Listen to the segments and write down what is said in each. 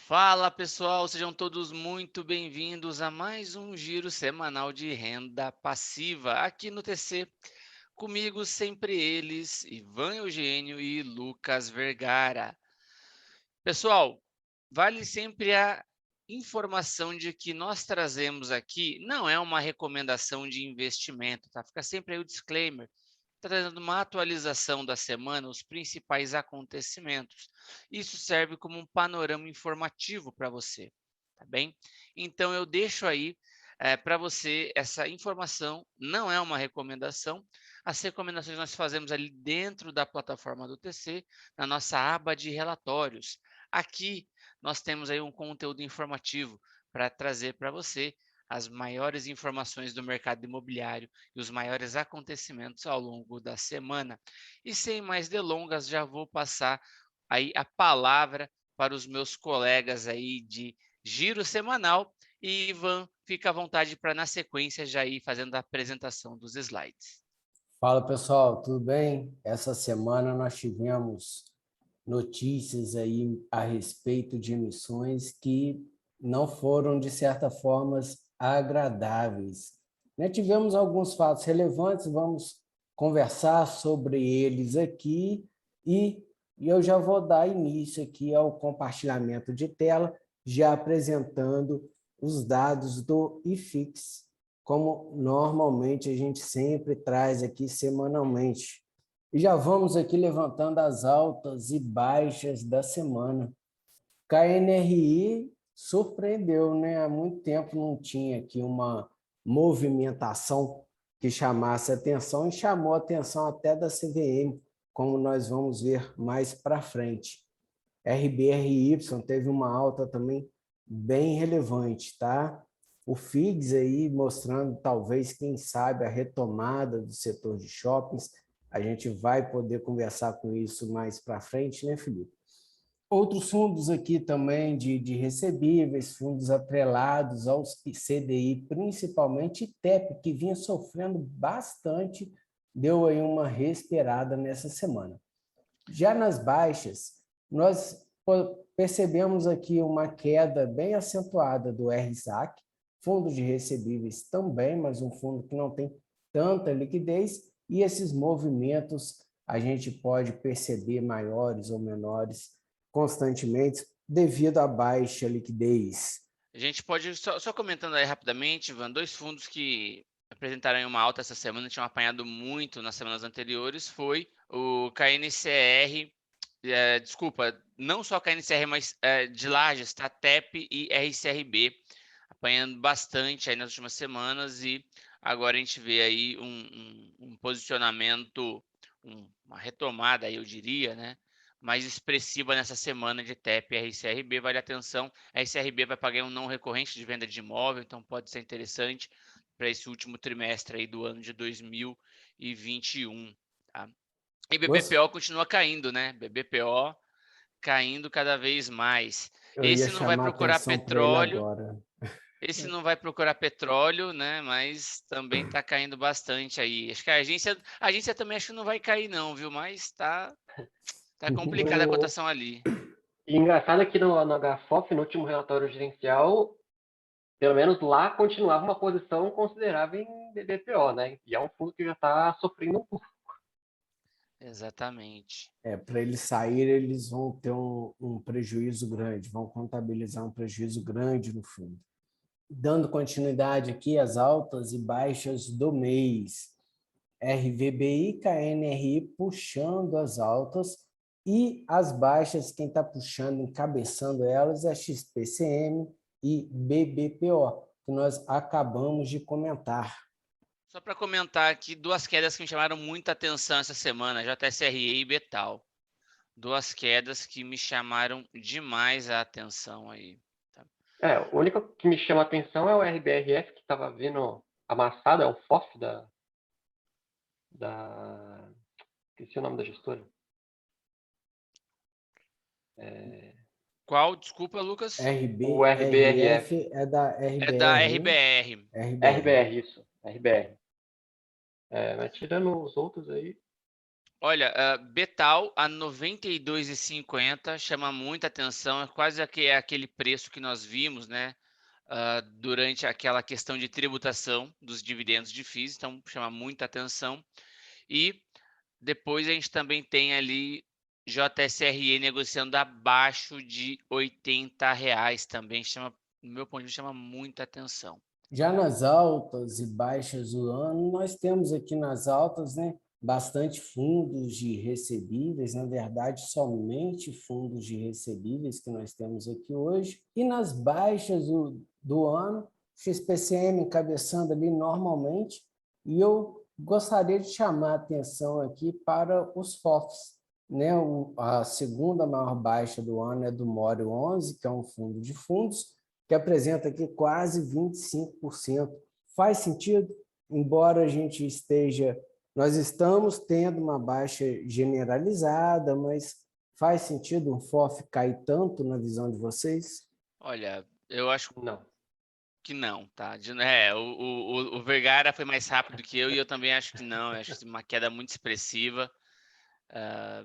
Fala pessoal, sejam todos muito bem-vindos a mais um giro semanal de renda passiva aqui no TC. Comigo sempre eles, Ivan Eugênio e Lucas Vergara. Pessoal, vale sempre a informação de que nós trazemos aqui não é uma recomendação de investimento, tá? Fica sempre aí o disclaimer. Está trazendo uma atualização da semana, os principais acontecimentos. Isso serve como um panorama informativo para você, tá bem? Então eu deixo aí para você essa informação, não é uma recomendação. As recomendações nós fazemos ali dentro da plataforma do TC, na nossa aba de relatórios. Aqui nós temos aí um conteúdo informativo para trazer para você as maiores informações do mercado imobiliário e os maiores acontecimentos ao longo da semana. E sem mais delongas, já vou passar aí a palavra para os meus colegas aí de giro semanal. E Ivan, fica à vontade para na sequência já ir fazendo a apresentação dos slides. Fala pessoal, tudo bem? Essa semana nós tivemos notícias aí a respeito de emissões que não foram, de certa forma, agradáveis. Tivemos alguns fatos relevantes, vamos conversar sobre eles aqui e eu já vou dar início aqui ao compartilhamento de tela, já apresentando os dados do IFIX, como normalmente a gente sempre traz aqui semanalmente. E já vamos aqui levantando as altas e baixas da semana. KNRI surpreendeu, né? Há muito tempo não tinha aqui uma movimentação que chamasse atenção e chamou a atenção até da CVM, como nós vamos ver mais para frente. RBRY teve uma alta também bem relevante, tá? O FIGS aí mostrando, talvez, quem sabe, a retomada do setor de shoppings. A gente vai poder conversar com isso mais para frente, né, Felipe? Outros fundos aqui também de recebíveis, fundos atrelados aos CDI, principalmente TEP, que vinha sofrendo bastante, deu aí uma respirada nessa semana. Já nas baixas, nós percebemos aqui uma queda bem acentuada do RSAC, fundo de recebíveis também, mas um fundo que não tem tanta liquidez, e esses movimentos a gente pode perceber maiores ou menores constantemente devido à baixa liquidez. A gente pode, só comentando aí rapidamente, Ivan, dois fundos que apresentaram uma alta essa semana, tinham apanhado muito nas semanas anteriores, foi o KNCR, desculpa, não só KNCR, mas de Lajes, tá? TEP e RCRB, apanhando bastante aí nas últimas semanas, e agora a gente vê aí um posicionamento, uma retomada aí, eu diria, né? Mais expressiva nessa semana de TEP e RCRB. Vale atenção, a RCRB vai pagar um não recorrente de venda de imóvel, então pode ser interessante para esse último trimestre aí do ano de 2021. Tá? E BBPO continua caindo, né? BBPO caindo cada vez mais. Eu ia Esse não vai chamar a procurar atenção para ele petróleo, agora. esse não vai procurar petróleo, né? Mas também está caindo bastante aí. Acho que a agência também acho que não vai cair não, viu? Mas tá complicada a O cotação ali. e engraçado é que no HFOF, no último relatório gerencial, pelo menos lá continuava uma posição considerável em BBPO, né? E é um fundo que já está sofrendo um pouco. Exatamente. Para eles saírem, eles vão ter um prejuízo grande, vão contabilizar um prejuízo grande no fundo. Dando continuidade aqui às altas e baixas do mês. RVBI e KNRI puxando as altas e as baixas, quem está puxando, encabeçando elas é XPCM e BBPO, que nós acabamos de comentar. Só para comentar aqui, duas quedas que me chamaram muita atenção essa semana, JSRE e Betal. Duas quedas que me chamaram demais a atenção aí. Tá? O único que me chama a atenção é o RBRF, que estava vindo amassado, é o FOF esqueci o nome da gestora. Qual? Desculpa, Lucas. O RBRF. É da É da RBR. RBR. RBR, isso. RBR. Mas tirando os outros aí. Olha, Betal a R$ 92,50 chama muita atenção, é quase aquele preço que nós vimos, né, durante aquela questão de tributação dos dividendos de FIIs, então chama muita atenção. E depois a gente também tem ali JSRE negociando abaixo de R$ 80, também chama, no meu ponto de vista, chama muita atenção. Já nas altas e baixas do ano, nós temos aqui nas altas, né, bastante fundos de recebíveis, na verdade, somente fundos de recebíveis que nós temos aqui hoje. E nas baixas do ano, XPCM encabeçando ali normalmente, e eu gostaria de chamar a atenção aqui para os FOFs. Né? A segunda maior baixa do ano é do More 11, que é um fundo de fundos, que apresenta aqui quase 25%. Faz sentido? Embora a gente nós estamos tendo uma baixa generalizada, mas faz sentido um FOF cair tanto na visão de vocês? Olha, eu acho Não. que não, tá? O Vergara foi mais rápido que eu e eu também acho que não. Eu acho uma queda muito expressiva.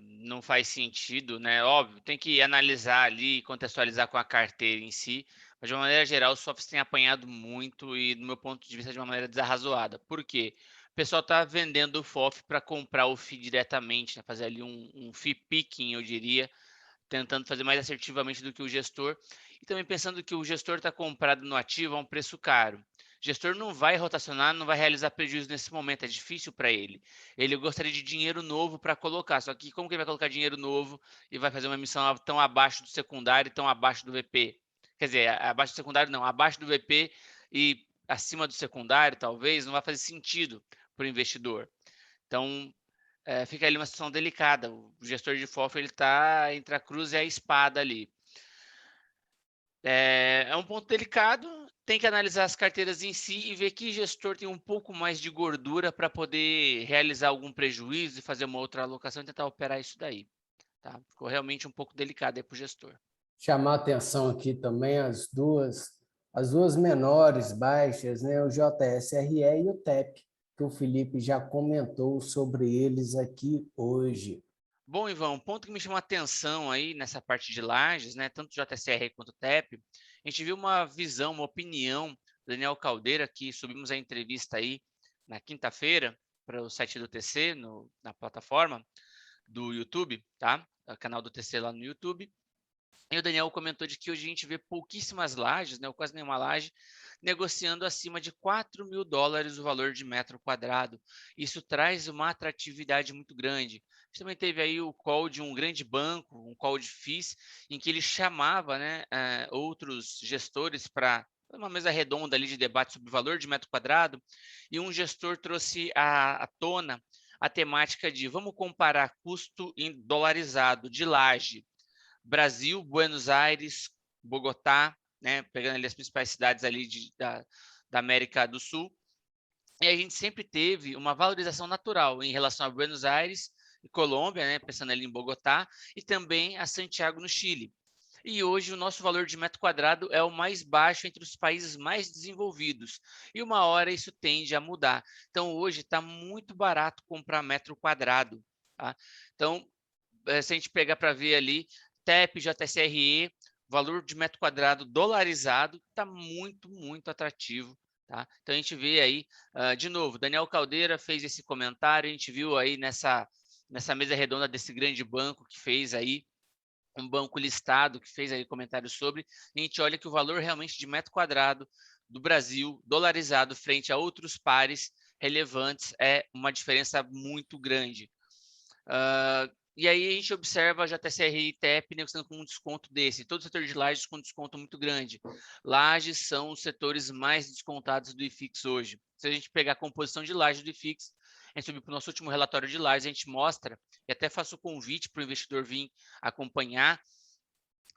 Não faz sentido, né? Óbvio, tem que analisar ali e contextualizar com a carteira em si, mas de uma maneira geral, os softs têm apanhado muito e, do meu ponto de vista, de uma maneira desarrazoada. Por quê? O pessoal está vendendo o FOF para comprar o FII diretamente, né? Fazer ali um FII picking, eu diria, tentando fazer mais assertivamente do que o gestor, e também pensando que o gestor está comprado no ativo a um preço caro. O gestor não vai rotacionar, não vai realizar prejuízo nesse momento, é difícil para ele. Ele gostaria de dinheiro novo para colocar, só que como que ele vai colocar dinheiro novo e vai fazer uma emissão tão abaixo do secundário e tão abaixo do VP? Quer dizer, abaixo do secundário não, abaixo do VP e acima do secundário, talvez, não vai fazer sentido para o investidor. Então, fica ali uma situação delicada. O gestor de FOF ele está entre a cruz e a espada ali. É um ponto delicado, tem que analisar as carteiras em si e ver que gestor tem um pouco mais de gordura para poder realizar algum prejuízo e fazer uma outra alocação e tentar operar isso daí. Tá? Ficou realmente um pouco delicado aí para o gestor. Chamar atenção aqui também as duas menores baixas, né? O JSRE e o TEP, que o Felipe já comentou sobre eles aqui hoje. Bom, Ivan, um ponto que me chamou a atenção aí nessa parte de lajes, né, tanto JSR quanto o TEP, a gente viu uma visão, uma opinião do Daniel Caldeira, que subimos a entrevista aí na quinta-feira para o site do TC, na plataforma do YouTube, tá? O canal do TC lá no YouTube. E o Daniel comentou de que hoje a gente vê pouquíssimas lajes, né, ou quase nenhuma laje, negociando acima de $4.000 o valor de metro quadrado. Isso traz uma atratividade muito grande. A gente também teve aí o call de um grande banco, um call de FIIs, em que ele chamava, né, outros gestores para uma mesa redonda ali de debate sobre o valor de metro quadrado, e um gestor trouxe à tona a temática de vamos comparar custo em dolarizado de laje Brasil, Buenos Aires, Bogotá, né, pegando ali as principais cidades ali da América do Sul. E a gente sempre teve uma valorização natural em relação a Buenos Aires e Colômbia, né, pensando ali em Bogotá, e também a Santiago, no Chile. E hoje o nosso valor de metro quadrado é o mais baixo entre os países mais desenvolvidos. E uma hora isso tende a mudar. Então hoje está muito barato comprar metro quadrado. Tá? Então, se a gente pegar para ver ali, TEP, JSRE, valor de metro quadrado dolarizado, está muito, muito atrativo. Tá? Então a gente vê aí, de novo, Daniel Caldeira fez esse comentário, a gente viu aí nessa mesa redonda desse grande banco que fez aí, um banco listado que fez aí comentários sobre, a gente olha que o valor realmente de metro quadrado do Brasil, dolarizado frente a outros pares relevantes, é uma diferença muito grande. E aí a gente observa a JSRE e TEP negociando com um desconto desse. Todo o setor de lajes com desconto muito grande. Lajes são os setores mais descontados do IFIX hoje. Se a gente pegar a composição de lajes do IFIX, a gente subir para o nosso último relatório de lajes, a gente mostra, e até faço o convite para o investidor vir acompanhar,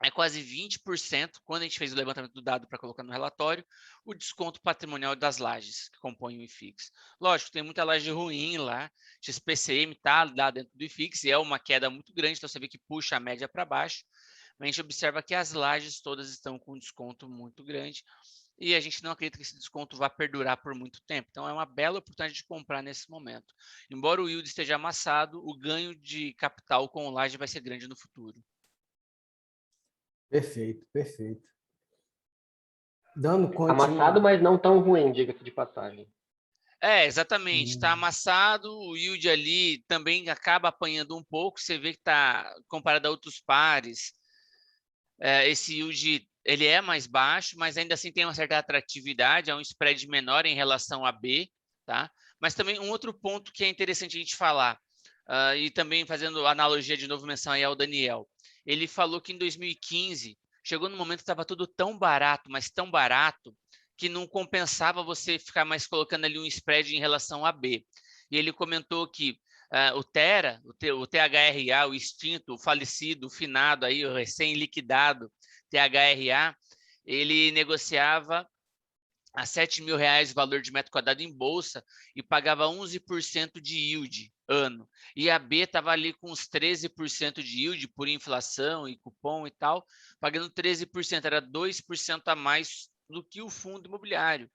é quase 20%, quando a gente fez o levantamento do dado para colocar no relatório, o desconto patrimonial das lajes que compõem o IFIX. Lógico, tem muita laje ruim lá, XPCM está lá dentro do IFIX e é uma queda muito grande, então você vê que puxa a média para baixo, mas a gente observa que as lajes todas estão com um desconto muito grande. e a gente não acredita que esse desconto vá perdurar por muito tempo. Então, é uma bela oportunidade de comprar nesse momento. Embora o yield esteja amassado, o ganho de capital com o laje vai ser grande no futuro. Perfeito, perfeito. Dando Amassado, continuidade. mas não tão ruim, diga-se de passagem. Exatamente. Está amassado, o yield ali também acaba apanhando um pouco. Você vê que está, comparado a outros pares, esse yield ele é mais baixo, mas ainda assim tem uma certa atratividade, é um spread menor em relação a B, tá? Mas também um outro ponto que é interessante a gente falar, e também fazendo analogia de novo, menção aí ao Daniel, ele falou que em 2015 chegou no momento que estava tudo tão barato, mas tão barato, que não compensava você ficar mais colocando ali um spread em relação a B. E ele comentou que o Tera, o THRA, o extinto, o falecido, o finado, aí, o recém-liquidado THRA, ele negociava a R$7.000 o valor de metro quadrado em bolsa e pagava 11% de yield ano. E a B estava ali com uns 13% de yield por inflação e cupom e tal, pagando 13%, era 2% a mais do que o fundo imobiliário.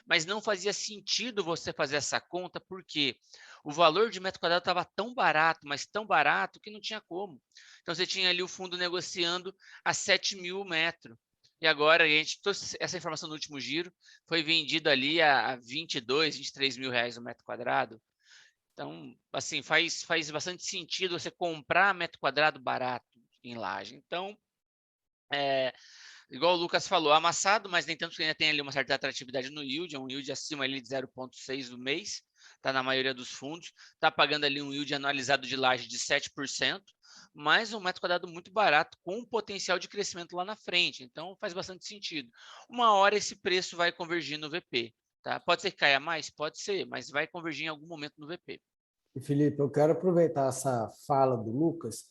Mas não fazia sentido você fazer essa conta, porque o valor de metro quadrado estava tão barato, mas tão barato, que não tinha como. Então, você tinha ali o fundo negociando a 7.000 metro. E agora, a gente trouxe essa informação no último giro, foi vendido ali a 22, 23 mil reais o metro quadrado. Então, assim, faz bastante sentido você comprar metro quadrado barato em laje. Então, igual o Lucas falou, amassado, mas nem tanto que ainda tem ali uma certa atratividade no yield, é um yield acima ali de 0,6 do mês, está na maioria dos fundos, está pagando ali um yield anualizado de laje de 7%, mas um metro quadrado muito barato, com um potencial de crescimento lá na frente, então faz bastante sentido. Uma hora esse preço vai convergir no VP, tá? Pode ser que caia mais? Pode ser, mas vai convergir em algum momento no VP. E, Felipe, eu quero aproveitar essa fala do Lucas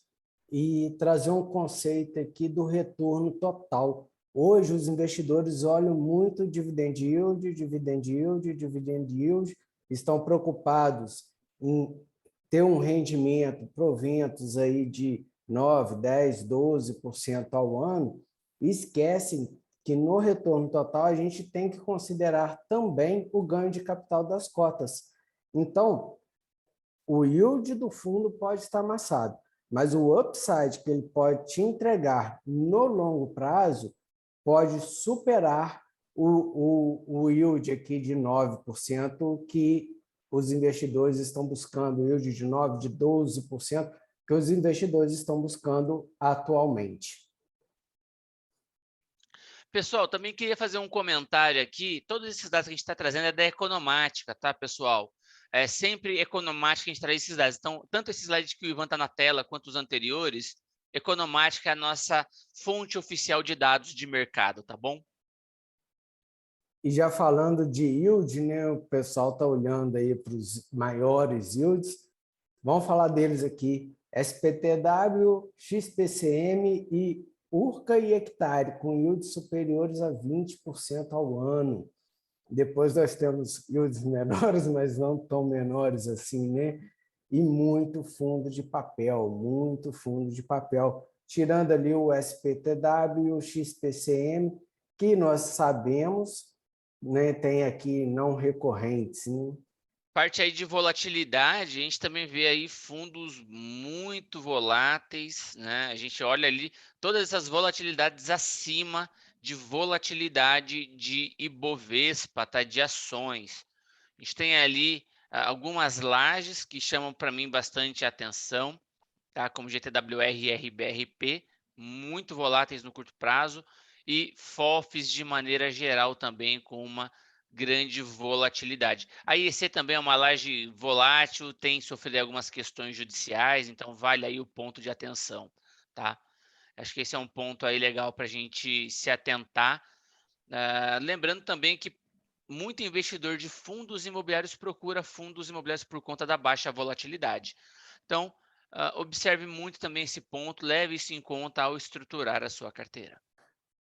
e trazer um conceito aqui do retorno total. Hoje, os investidores olham muito dividend yield, dividend yield, dividend yield, estão preocupados em ter um rendimento, proventos aí de 9, 10, 12% ao ano, e esquecem que no retorno total a gente tem que considerar também o ganho de capital das cotas. Então, o yield do fundo pode estar amassado, mas o upside que ele pode te entregar no longo prazo pode superar o yield aqui de 9% que os investidores estão buscando, o yield de 9%, de 12%, que os investidores estão buscando atualmente. Pessoal, também queria fazer um comentário aqui. Todos esses dados que a gente está trazendo é da Economática, tá, pessoal? É sempre Economática que a gente traz esses dados. Então, tanto esse slide que o Ivan está na tela, quanto os anteriores, Economática é a nossa fonte oficial de dados de mercado, tá bom? E já falando de yield, né, o pessoal está olhando aí para os maiores yields. Vamos falar deles aqui. SPTW, XPCM e Urca e Hectare, com yields superiores a 20% ao ano. Depois nós temos yields menores, mas não tão menores assim, né? E muito fundo de papel, muito fundo de papel. Tirando ali o SPTW, o XPCM, que nós sabemos, né, tem aqui não recorrentes, né? Parte aí de volatilidade, a gente também vê aí fundos muito voláteis, né? A gente olha ali todas essas volatilidades acima de volatilidade de Ibovespa, tá? De ações. A gente tem ali algumas lajes que chamam para mim bastante atenção, tá? Como GTWR e RBRP, muito voláteis no curto prazo, e FOFs de maneira geral também com uma grande volatilidade. A IEC também é uma laje volátil, tem sofrido algumas questões judiciais, então vale aí o ponto de atenção, tá? Acho que esse é um ponto aí legal para a gente se atentar. Lembrando também que muito investidor de fundos imobiliários procura fundos imobiliários por conta da baixa volatilidade. Então, observe muito também esse ponto, leve isso em conta ao estruturar a sua carteira.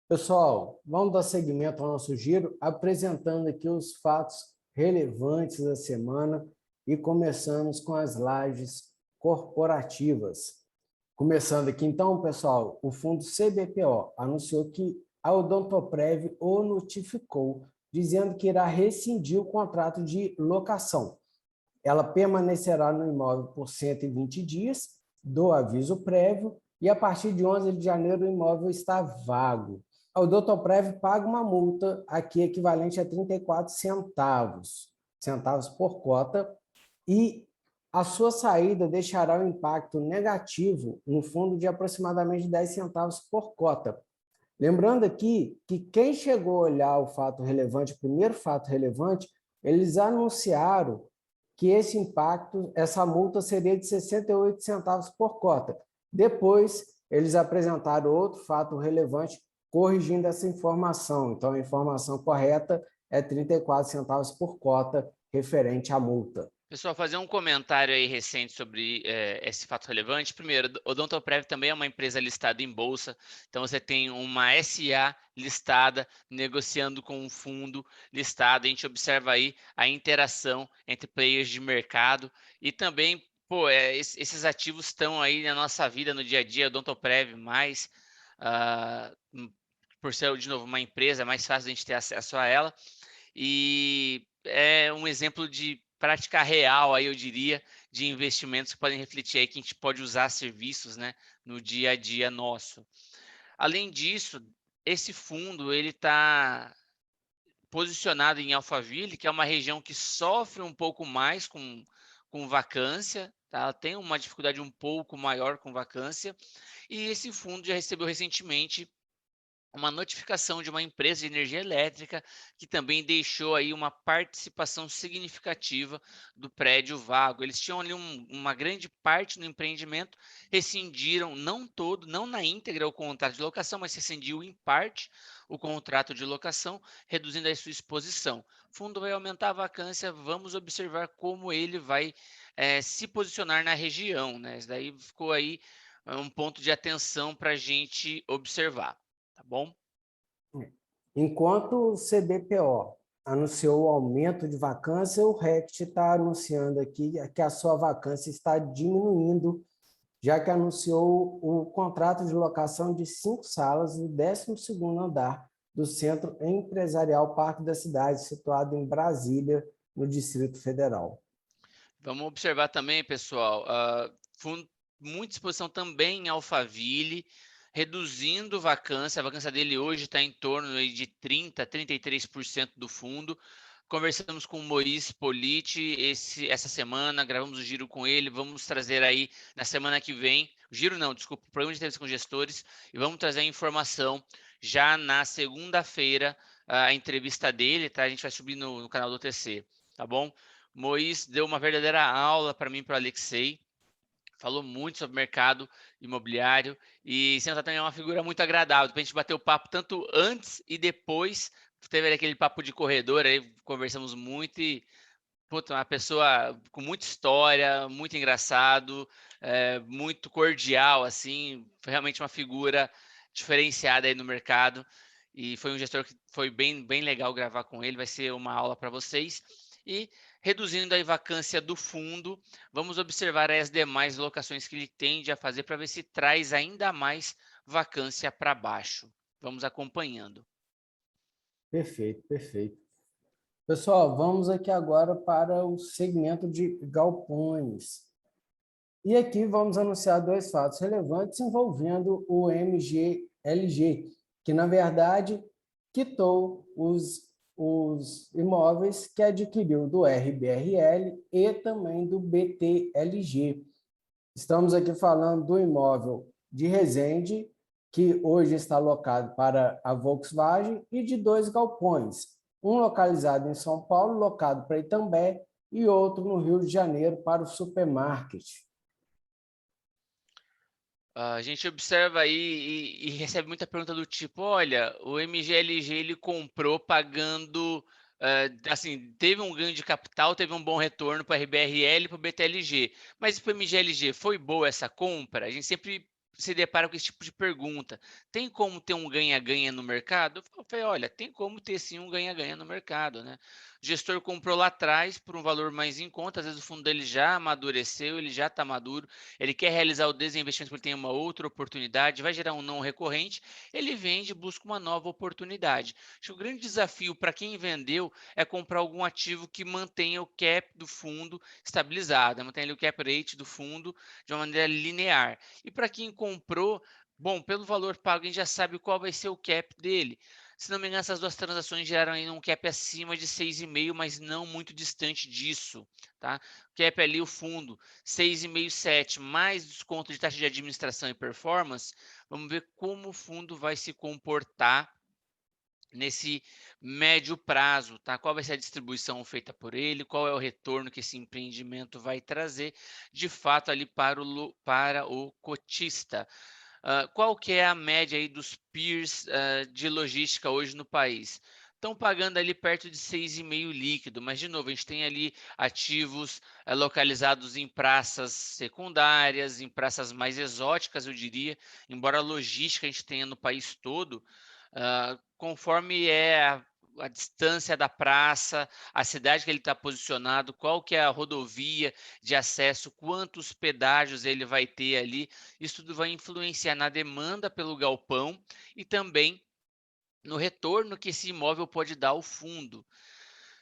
Pessoal, vamos dar seguimento ao nosso giro, apresentando aqui os fatos relevantes da semana e começamos com as lajes corporativas. Começando aqui, então, pessoal, o fundo CBPO anunciou que a Odontoprev o notificou, dizendo que irá rescindir o contrato de locação. Ela permanecerá no imóvel por 120 dias do aviso prévio e, a partir de 11 de janeiro, o imóvel está vago. A Odontoprev paga uma multa aqui equivalente a 34 centavos por cota, e a sua saída deixará um impacto negativo no fundo de aproximadamente 10 centavos por cota. Lembrando aqui que quem chegou a olhar o fato relevante, o primeiro fato relevante, eles anunciaram que esse impacto, essa multa seria de 68 centavos por cota. Depois, eles apresentaram outro fato relevante corrigindo essa informação. Então, a informação correta é 34 centavos por cota referente à multa. Pessoal, fazer um comentário aí recente sobre esse fato relevante. Primeiro, o Odontoprev também é uma empresa listada em bolsa, então você tem uma SA listada negociando com um fundo listado. A gente observa aí a interação entre players de mercado e também, esses ativos estão aí na nossa vida no dia a dia. O Odontoprev mais, por ser, de novo, uma empresa, é mais fácil a gente ter acesso a ela. E é um exemplo de prática real, aí eu diria, de investimentos que podem refletir aí que a gente pode usar serviços, né, no dia a dia nosso. Além disso, esse fundo ele está posicionado em Alphaville, que é uma região que sofre um pouco mais com vacância, tá? Ela tem uma dificuldade um pouco maior com vacância, e esse fundo já recebeu recentemente uma notificação de uma empresa de energia elétrica que também deixou aí uma participação significativa do prédio vago. Eles tinham ali uma grande parte no empreendimento, rescindiram, não todo, não na íntegra o contrato de locação, mas rescindiu em parte o contrato de locação, reduzindo a sua exposição. O fundo vai aumentar a vacância, vamos observar como ele vai se posicionar na região, né? Isso daí ficou aí um ponto de atenção para a gente observar. Tá bom? Enquanto o CBPO anunciou o aumento de vacância, o RECT está anunciando aqui que a sua vacância está diminuindo, já que anunciou o contrato de locação de 5 salas no 12º andar do Centro Empresarial Parque da Cidade, situado em Brasília, no Distrito Federal. Vamos observar também, pessoal, muita exposição também em Alphaville, reduzindo vacância. A vacância dele hoje está em torno de 30%, 33% do fundo. Conversamos com o Maurice Politi essa semana, gravamos o giro com ele, vamos trazer aí na semana que vem, o giro não, desculpa, o programa de entrevista com gestores, e vamos trazer a informação já na segunda-feira, a entrevista dele, tá? A gente vai subir no canal do TC, tá bom? Moisés deu uma verdadeira aula para mim, para o Alexei, falou muito sobre mercado imobiliário e Senta também é uma figura muito agradável, para a gente bater o papo tanto antes e depois. Teve aquele papo de corredor, aí conversamos muito e uma pessoa com muita história, muito engraçado, muito cordial, assim, foi realmente uma figura diferenciada aí no mercado e foi um gestor que foi bem legal gravar com ele, vai ser uma aula para vocês. E reduzindo a vacância do fundo, vamos observar as demais locações que ele tende a fazer para ver se traz ainda mais vacância para baixo. Vamos acompanhando. Perfeito, perfeito. Pessoal, vamos aqui agora para o segmento de galpões. E aqui vamos anunciar 2 fatos relevantes envolvendo o MGLG, que, na verdade, quitou os imóveis que adquiriu do RBRL e também do BTLG. Estamos aqui falando do imóvel de Resende, que hoje está alocado para a Volkswagen, e de 2 galpões, um localizado em São Paulo, locado para Itambé, e outro no Rio de Janeiro, para o Supermarket. A gente observa aí e recebe muita pergunta do tipo, olha, o MGLG ele comprou pagando, assim, teve um ganho de capital, teve um bom retorno para a RBRL e para o BTLG, mas para o MGLG foi boa essa compra? A gente sempre se depara com esse tipo de pergunta. Tem como ter um ganha-ganha no mercado? Eu falei, olha, tem como ter sim um ganha-ganha no mercado, né? O gestor comprou lá atrás por um valor mais em conta, às vezes o fundo dele já amadureceu, ele já está maduro, ele quer realizar o desinvestimento porque ele tem uma outra oportunidade, vai gerar um não recorrente, ele vende e busca uma nova oportunidade. Acho que o grande desafio para quem vendeu é comprar algum ativo que mantenha o cap do fundo estabilizado, mantenha ali o cap rate do fundo de uma maneira linear. E para quem comprou, bom, pelo valor pago, a gente já sabe qual vai ser o cap dele. Se não me engano, essas duas transações geraram aí um cap acima de 6,5, mas não muito distante disso, tá? O cap ali, o fundo, 6,5, 7, mais desconto de taxa de administração e performance. Vamos ver como o fundo vai se comportar nesse médio prazo, tá? Qual vai ser a distribuição feita por ele, qual é o retorno que esse empreendimento vai trazer, de fato, ali para o cotista. Qual que é a média aí dos peers de logística hoje no país? Estão pagando ali perto de 6,5 líquido, mas de novo, a gente tem ali ativos localizados em praças secundárias, em praças mais exóticas, eu diria, embora a logística a gente tenha no país todo, conforme é a distância da praça, a cidade que ele está posicionado, qual que é a rodovia de acesso, quantos pedágios ele vai ter ali, isso tudo vai influenciar na demanda pelo galpão e também no retorno que esse imóvel pode dar ao fundo.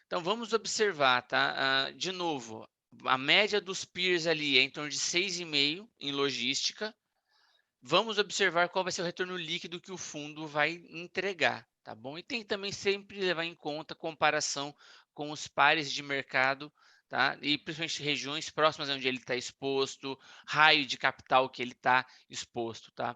Então vamos observar, tá? De novo, a média dos peers ali é em torno de 6,5 em logística. Vamos observar qual vai ser o retorno líquido que o fundo vai entregar, tá bom? E tem que também sempre levar em conta a comparação com os pares de mercado, tá? E principalmente regiões próximas onde ele está exposto, raio de capital que ele está exposto, tá?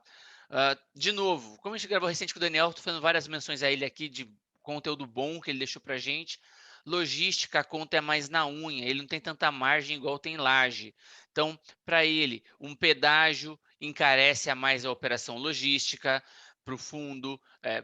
De novo, como a gente gravou recente com o Daniel, estou fazendo várias menções a ele aqui de conteúdo bom que ele deixou para gente. Logística, a conta é mais na unha, ele não tem tanta margem igual tem laje. Então, para ele, um pedágio encarece a mais a operação logística para o fundo,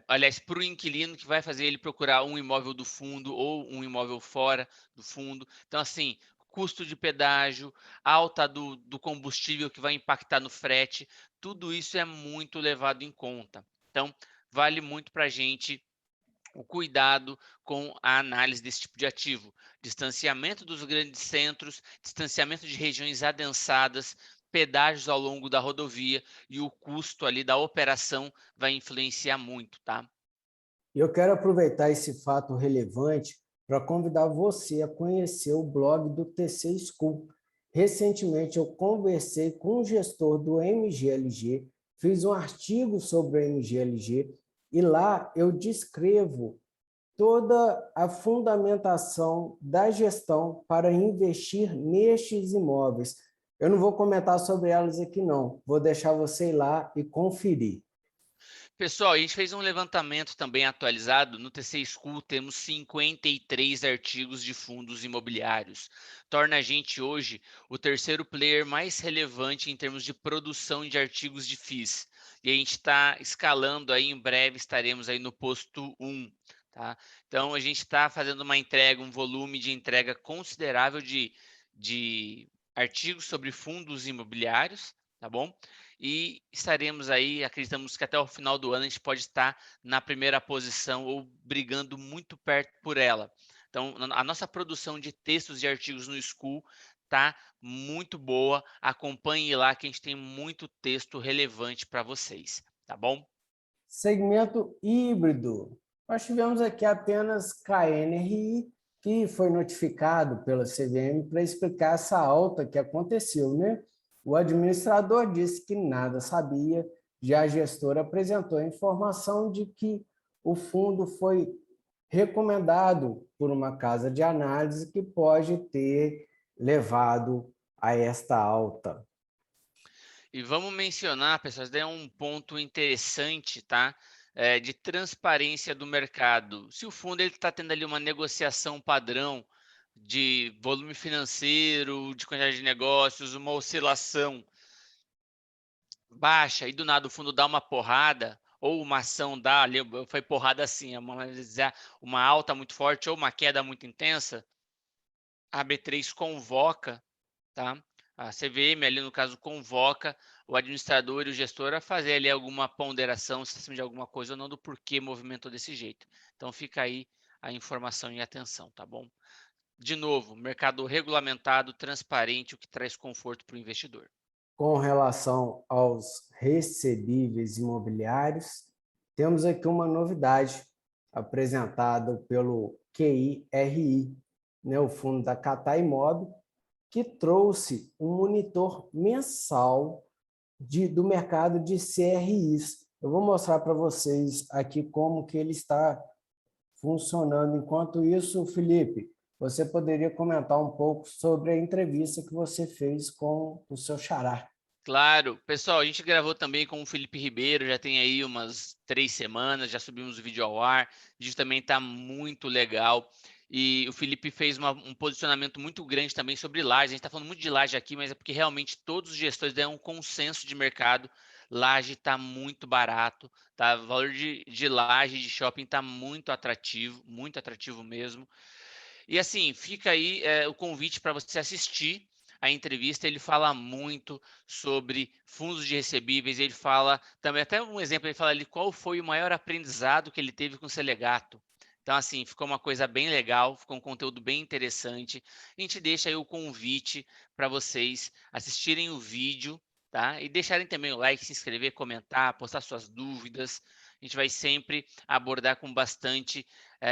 aliás, para o inquilino que vai fazer ele procurar um imóvel do fundo ou um imóvel fora do fundo. Então, assim, custo de pedágio, alta do combustível que vai impactar no frete, tudo isso é muito levado em conta. Então, vale muito para a gente o cuidado com a análise desse tipo de ativo. Distanciamento dos grandes centros, distanciamento de regiões adensadas, pedágios ao longo da rodovia e o custo ali da operação vai influenciar muito, tá? Eu quero aproveitar esse fato relevante para convidar você a conhecer o blog do TC School. Recentemente, eu conversei com um gestor do MGLG, fiz um artigo sobre o MGLG e lá eu descrevo toda a fundamentação da gestão para investir nestes imóveis. Eu não vou comentar sobre elas aqui, não. Vou deixar você ir lá e conferir. Pessoal, a gente fez um levantamento também atualizado. No TC School temos 53 artigos de fundos imobiliários. Torna a gente hoje o terceiro player mais relevante em termos de produção de artigos de FIIs. E a gente está escalando aí, em breve estaremos aí no posto 1. Tá? Então a gente está fazendo uma entrega, um volume de entrega considerável de artigos sobre fundos imobiliários, tá bom? E estaremos aí, acreditamos que até o final do ano a gente pode estar na primeira posição ou brigando muito perto por ela. Então, a nossa produção de textos e artigos no School tá muito boa. Acompanhe lá que a gente tem muito texto relevante para vocês, tá bom? Segmento híbrido. Nós tivemos aqui apenas KNRI, que foi notificado pela CVM para explicar essa alta que aconteceu, né? O administrador disse que nada sabia, já a gestora apresentou a informação de que o fundo foi recomendado por uma casa de análise que pode ter levado a esta alta. E vamos mencionar, pessoal, isso daí é um ponto interessante, tá? De transparência do mercado. Se o fundo está tendo ali uma negociação padrão de volume financeiro, de quantidade de negócios, uma oscilação baixa e do nada o fundo dá uma porrada, ou uma ação dá ali, foi porrada assim, uma alta muito forte ou uma queda muito intensa, a B3 convoca, tá? A CVM ali no caso convoca o administrador e o gestor a fazer ali alguma ponderação, se de alguma coisa ou não, do porquê movimentou desse jeito. Então fica aí a informação e atenção, tá bom? De novo, mercado regulamentado, transparente, o que traz conforto para o investidor. Com relação aos recebíveis imobiliários, temos aqui uma novidade apresentada pelo QIRI, né, o fundo da Catar Imóvel, que trouxe um monitor mensal do mercado de CRIs. Eu vou mostrar para vocês aqui como que ele está funcionando. Enquanto isso, Felipe, você poderia comentar um pouco sobre a entrevista que você fez com o seu xará. Claro. Pessoal, a gente gravou também com o Felipe Ribeiro, já tem aí umas 3 semanas, já subimos o vídeo ao ar. O vídeo também está muito legal. E o Felipe fez um posicionamento muito grande também sobre laje. A gente está falando muito de laje aqui, mas é porque realmente todos os gestores deram um consenso de mercado. Laje está muito barato, tá? O valor de laje de shopping está muito atrativo mesmo. E assim, fica aí o convite para você assistir a entrevista. Ele fala muito sobre fundos de recebíveis, ele fala também, até um exemplo, ele fala ali qual foi o maior aprendizado que ele teve com o Selegato. Então, assim, ficou uma coisa bem legal, ficou um conteúdo bem interessante. A gente deixa aí o convite para vocês assistirem o vídeo, tá? E deixarem também o like, se inscrever, comentar, postar suas dúvidas. A gente vai sempre abordar com bastante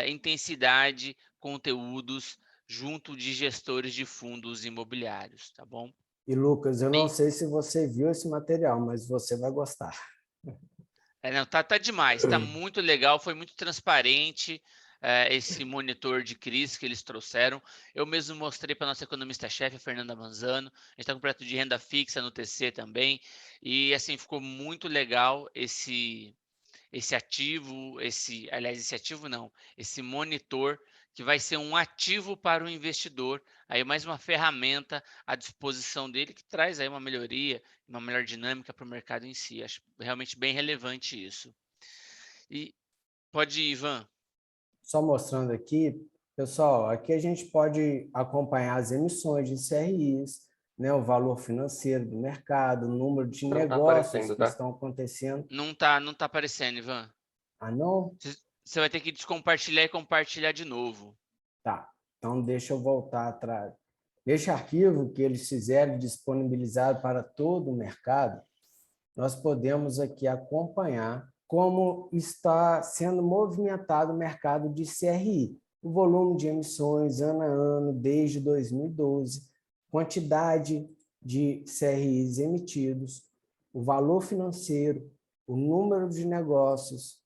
intensidade conteúdos junto de gestores de fundos imobiliários, tá bom? E, Lucas, eu não E, sei se você viu esse material, mas você vai gostar. não, tá demais, tá muito legal, foi muito transparente esse monitor de crise que eles trouxeram. Eu mesmo mostrei para nossa economista-chefe, a Fernanda Manzano. A gente está com projeto de renda fixa no TC também. E assim, ficou muito legal esse ativo, esse ativo não, esse monitor que vai ser um ativo para o investidor, aí mais uma ferramenta à disposição dele que traz aí uma melhoria, uma melhor dinâmica para o mercado em si. Acho realmente bem relevante isso. E pode ir, Ivan. Só mostrando aqui, pessoal, aqui a gente pode acompanhar as emissões de CRIs, né, o valor financeiro do mercado, o número de Não tá negócios aparecendo, que tá? estão acontecendo. Não tá aparecendo, Ivan. Ah, não? Você vai ter que descompartilhar e compartilhar de novo. Tá. Então, deixa eu voltar atrás. Neste arquivo que eles fizeram disponibilizado para todo o mercado, nós podemos aqui acompanhar como está sendo movimentado o mercado de CRI. O volume de emissões ano a ano desde 2012, quantidade de CRIs emitidos, o valor financeiro, o número de negócios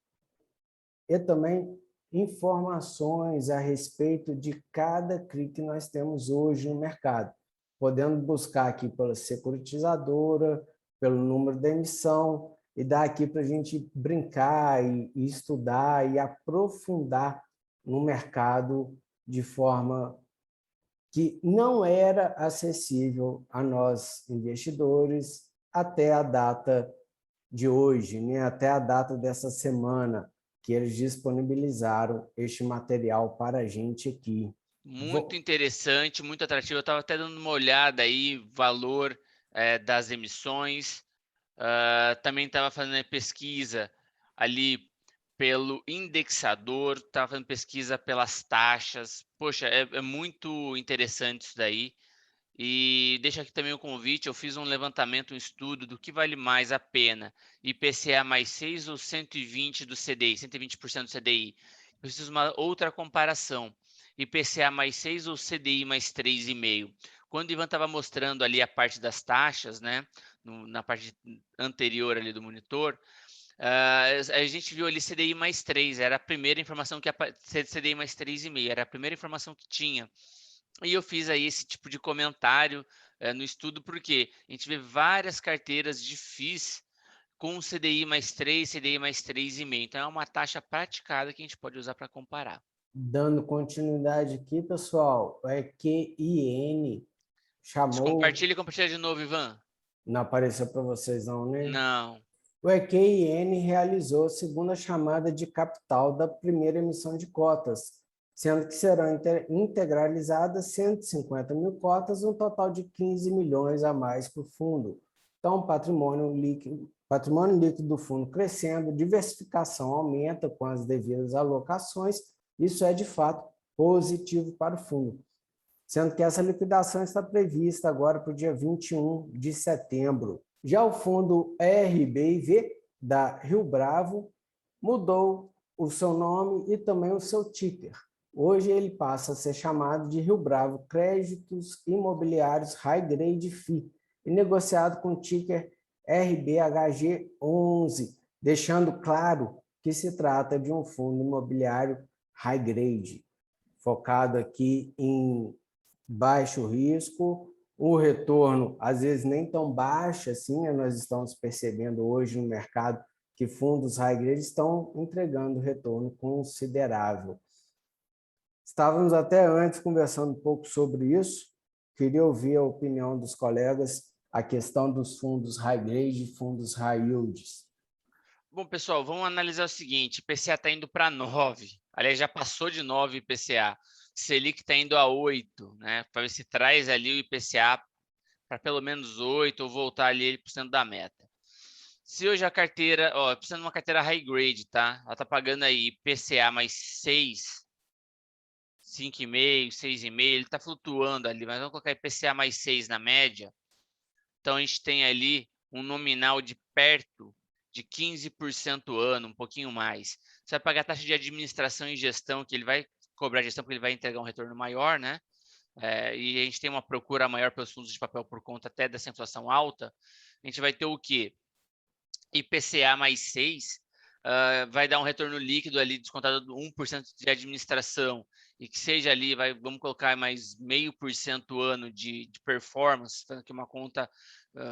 e também informações a respeito de cada CRI que nós temos hoje no mercado, podendo buscar aqui pela securitizadora, pelo número da emissão, e dar aqui para a gente brincar e estudar e aprofundar no mercado de forma que não era acessível a nós investidores até a data de hoje, né? Até a data dessa semana, que eles disponibilizaram este material para a gente aqui. Muito interessante, muito atrativo. Eu estava até dando uma olhada aí, valor das emissões. Também estava fazendo pesquisa ali pelo indexador, estava fazendo pesquisa pelas taxas. Poxa, é muito interessante isso daí. E deixa aqui também o convite, eu fiz um levantamento, um estudo do que vale mais a pena, IPCA mais 6 ou 120 do CDI, 120% do CDI. Preciso de uma outra comparação, IPCA mais 6 ou CDI mais 3,5. Quando o Ivan estava mostrando ali a parte das taxas, né, na parte anterior ali do monitor, a gente viu ali CDI mais 3, era a primeira informação que CDI mais 3,5, era a primeira informação que tinha. E eu fiz aí esse tipo de comentário no estudo, porque a gente vê várias carteiras de FIIs com CDI mais 3, CDI mais 3,5. Então, é uma taxa praticada que a gente pode usar para comparar. Dando continuidade aqui, pessoal, é QIN chamou... Compartilha e compartilha de novo, Ivan. Não apareceu para vocês não, né? Não. O EQIN realizou a segunda chamada de capital da primeira emissão de cotas, sendo que serão integralizadas 150 mil cotas, um total de 15 milhões a mais para o fundo. Então, patrimônio líquido do fundo crescendo, diversificação aumenta com as devidas alocações isso é, de fato, positivo para o fundo, sendo que essa liquidação está prevista agora para o dia 21 de setembro. Já o fundo RBIV, da Rio Bravo, mudou o seu nome e também o seu ticker. Hoje ele passa a ser chamado de Rio Bravo Créditos Imobiliários High Grade FI e negociado com o ticker RBHG11, deixando claro que se trata de um fundo imobiliário high grade, focado aqui em baixo risco, o retorno às vezes nem tão baixo assim, nós estamos percebendo hoje no mercado que fundos high grade estão entregando retorno considerável. Estávamos até antes conversando um pouco sobre isso, queria ouvir a opinião dos colegas, a questão dos fundos high grade e fundos high yields. Bom, pessoal, vamos analisar o seguinte, IPCA está indo para 9, aliás, já passou de 9 IPCA, Selic está indo a 8, né? Para ver se traz ali o IPCA para pelo menos 8 ou voltar ali 1% da meta. Se hoje a carteira, precisando de uma carteira high grade, tá? Ela está pagando aí IPCA mais 6, 5,5, 6,5, ele está flutuando ali, mas vamos colocar IPCA mais 6 na média. Então, a gente tem ali um nominal de perto de 15% ano, um pouquinho mais. Você vai pagar a taxa de administração e gestão, que ele vai cobrar gestão, porque ele vai entregar um retorno maior, né? E a gente tem uma procura maior pelos fundos de papel por conta até dessa inflação alta. A gente vai ter o quê? IPCA mais 6, vai dar um retorno líquido ali, descontado de 1% de administração, e que seja ali, vamos colocar mais 0,5% ano de performance, fazendo aqui uma conta,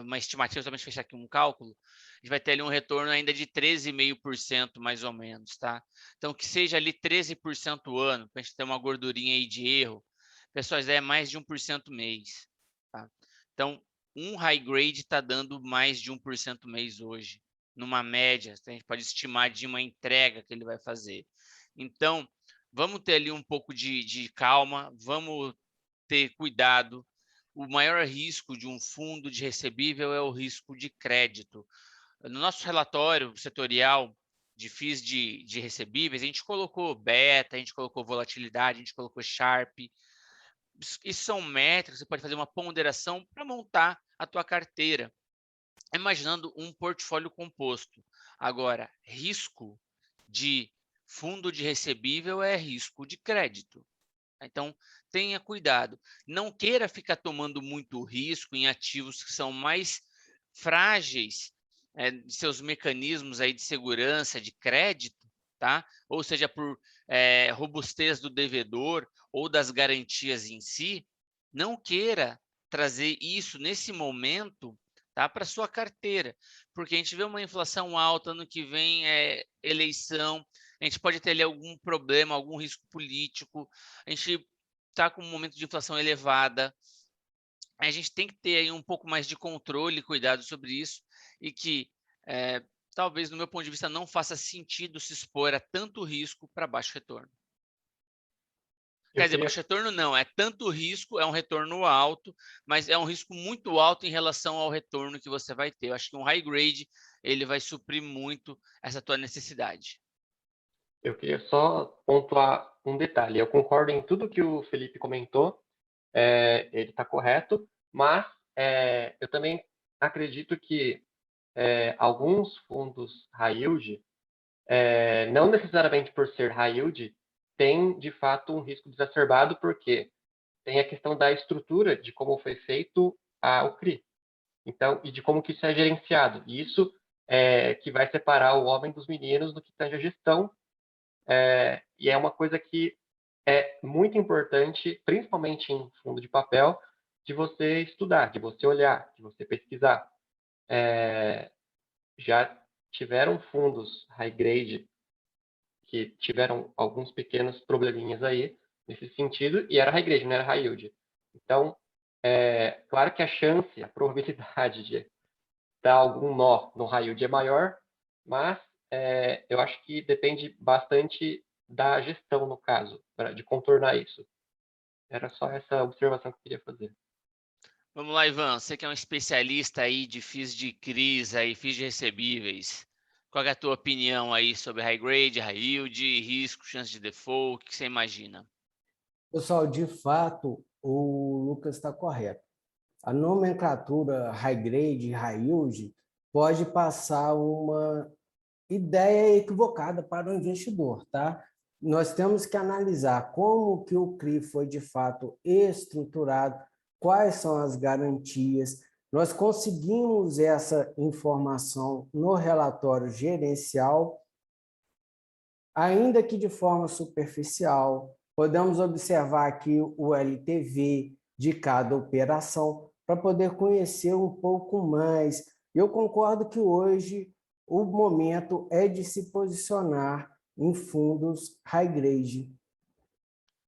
uma estimativa, somente fechar aqui um cálculo, a gente vai ter ali um retorno ainda de 13,5% mais ou menos, tá? Então, que seja ali 13% ano, para a gente ter uma gordurinha aí de erro, pessoal, é mais de 1% mês, tá? Então, um high grade está dando mais de 1% mês hoje, numa média, a gente pode estimar de uma entrega que ele vai fazer. Então, vamos ter ali um pouco de calma, vamos ter cuidado. O maior risco de um fundo de recebível é o risco de crédito. No nosso relatório setorial de FIIs de recebíveis, a gente colocou beta, a gente colocou volatilidade, a gente colocou Sharpe. Isso são métricas, você pode fazer uma ponderação para montar a tua carteira, imaginando um portfólio composto. Agora, risco de fundo de recebível é risco de crédito. Então, tenha cuidado. Não queira ficar tomando muito risco em ativos que são mais frágeis, de seus mecanismos aí de segurança, de crédito, tá? Ou seja, por robustez do devedor ou das garantias em si. Não queira trazer isso nesse momento, tá, para sua carteira, porque a gente vê uma inflação alta, ano que vem eleição, a gente pode ter ali algum problema, algum risco político, a gente está com um momento de inflação elevada, a gente tem que ter aí um pouco mais de controle e cuidado sobre isso, e que talvez, no meu ponto de vista, não faça sentido se expor a tanto risco para baixo retorno. Quer dizer, baixo retorno não, é tanto risco, é um retorno alto, mas é um risco muito alto em relação ao retorno que você vai ter. Eu acho que um high grade, ele vai suprir muito essa tua necessidade. Eu queria só pontuar um detalhe. Eu concordo em tudo que o Felipe comentou, ele está correto, mas eu também acredito que alguns fundos high yield, não necessariamente por ser high yield, tem de fato um risco exacerbado, porque tem a questão da estrutura de como foi feito o CRI. Então, e de como que isso é gerenciado. E isso que vai separar o homem dos meninos no que tange a gestão. E é uma coisa que é muito importante, principalmente em fundo de papel, de você estudar, de você olhar, de você pesquisar. Já tiveram fundos high grade que tiveram alguns pequenos probleminhas aí nesse sentido, e era high grade, não era high yield. Então, claro que a chance, a probabilidade de dar algum nó no high yield é maior, mas eu acho que depende bastante da gestão, no caso, de contornar isso. Era só essa observação que eu queria fazer. Vamos lá, Ivan, você que é um especialista aí de FIIs de CRIs, aí, FIIs de recebíveis, Qual é a tua opinião aí sobre high grade, high yield, risco, chance de default? O que você imagina? Pessoal, de fato, o Lucas está correto. A nomenclatura high grade e high yield pode passar uma ideia equivocada para o investidor, tá? Nós temos que analisar como que o CRI foi de fato estruturado, quais são as garantias. Nós conseguimos essa informação no relatório gerencial, ainda que de forma superficial. Podemos observar aqui o LTV de cada operação para poder conhecer um pouco mais. Eu concordo que hoje o momento é de se posicionar em fundos high grade.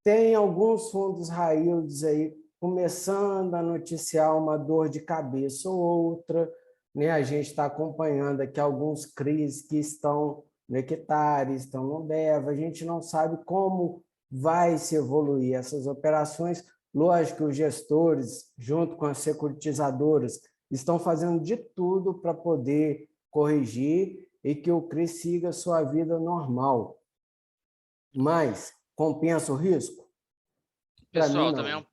Tem alguns fundos high yields aí começando a noticiar uma dor de cabeça ou outra, né? A gente está acompanhando aqui alguns CRIs que estão no hectare, estão no DEVA, a gente não sabe como vai se evoluir essas operações. Lógico que os gestores, junto com as securitizadoras, estão fazendo de tudo para poder corrigir e que o CRI siga sua vida normal. Mas compensa o risco? Para mim, Pessoal, também não.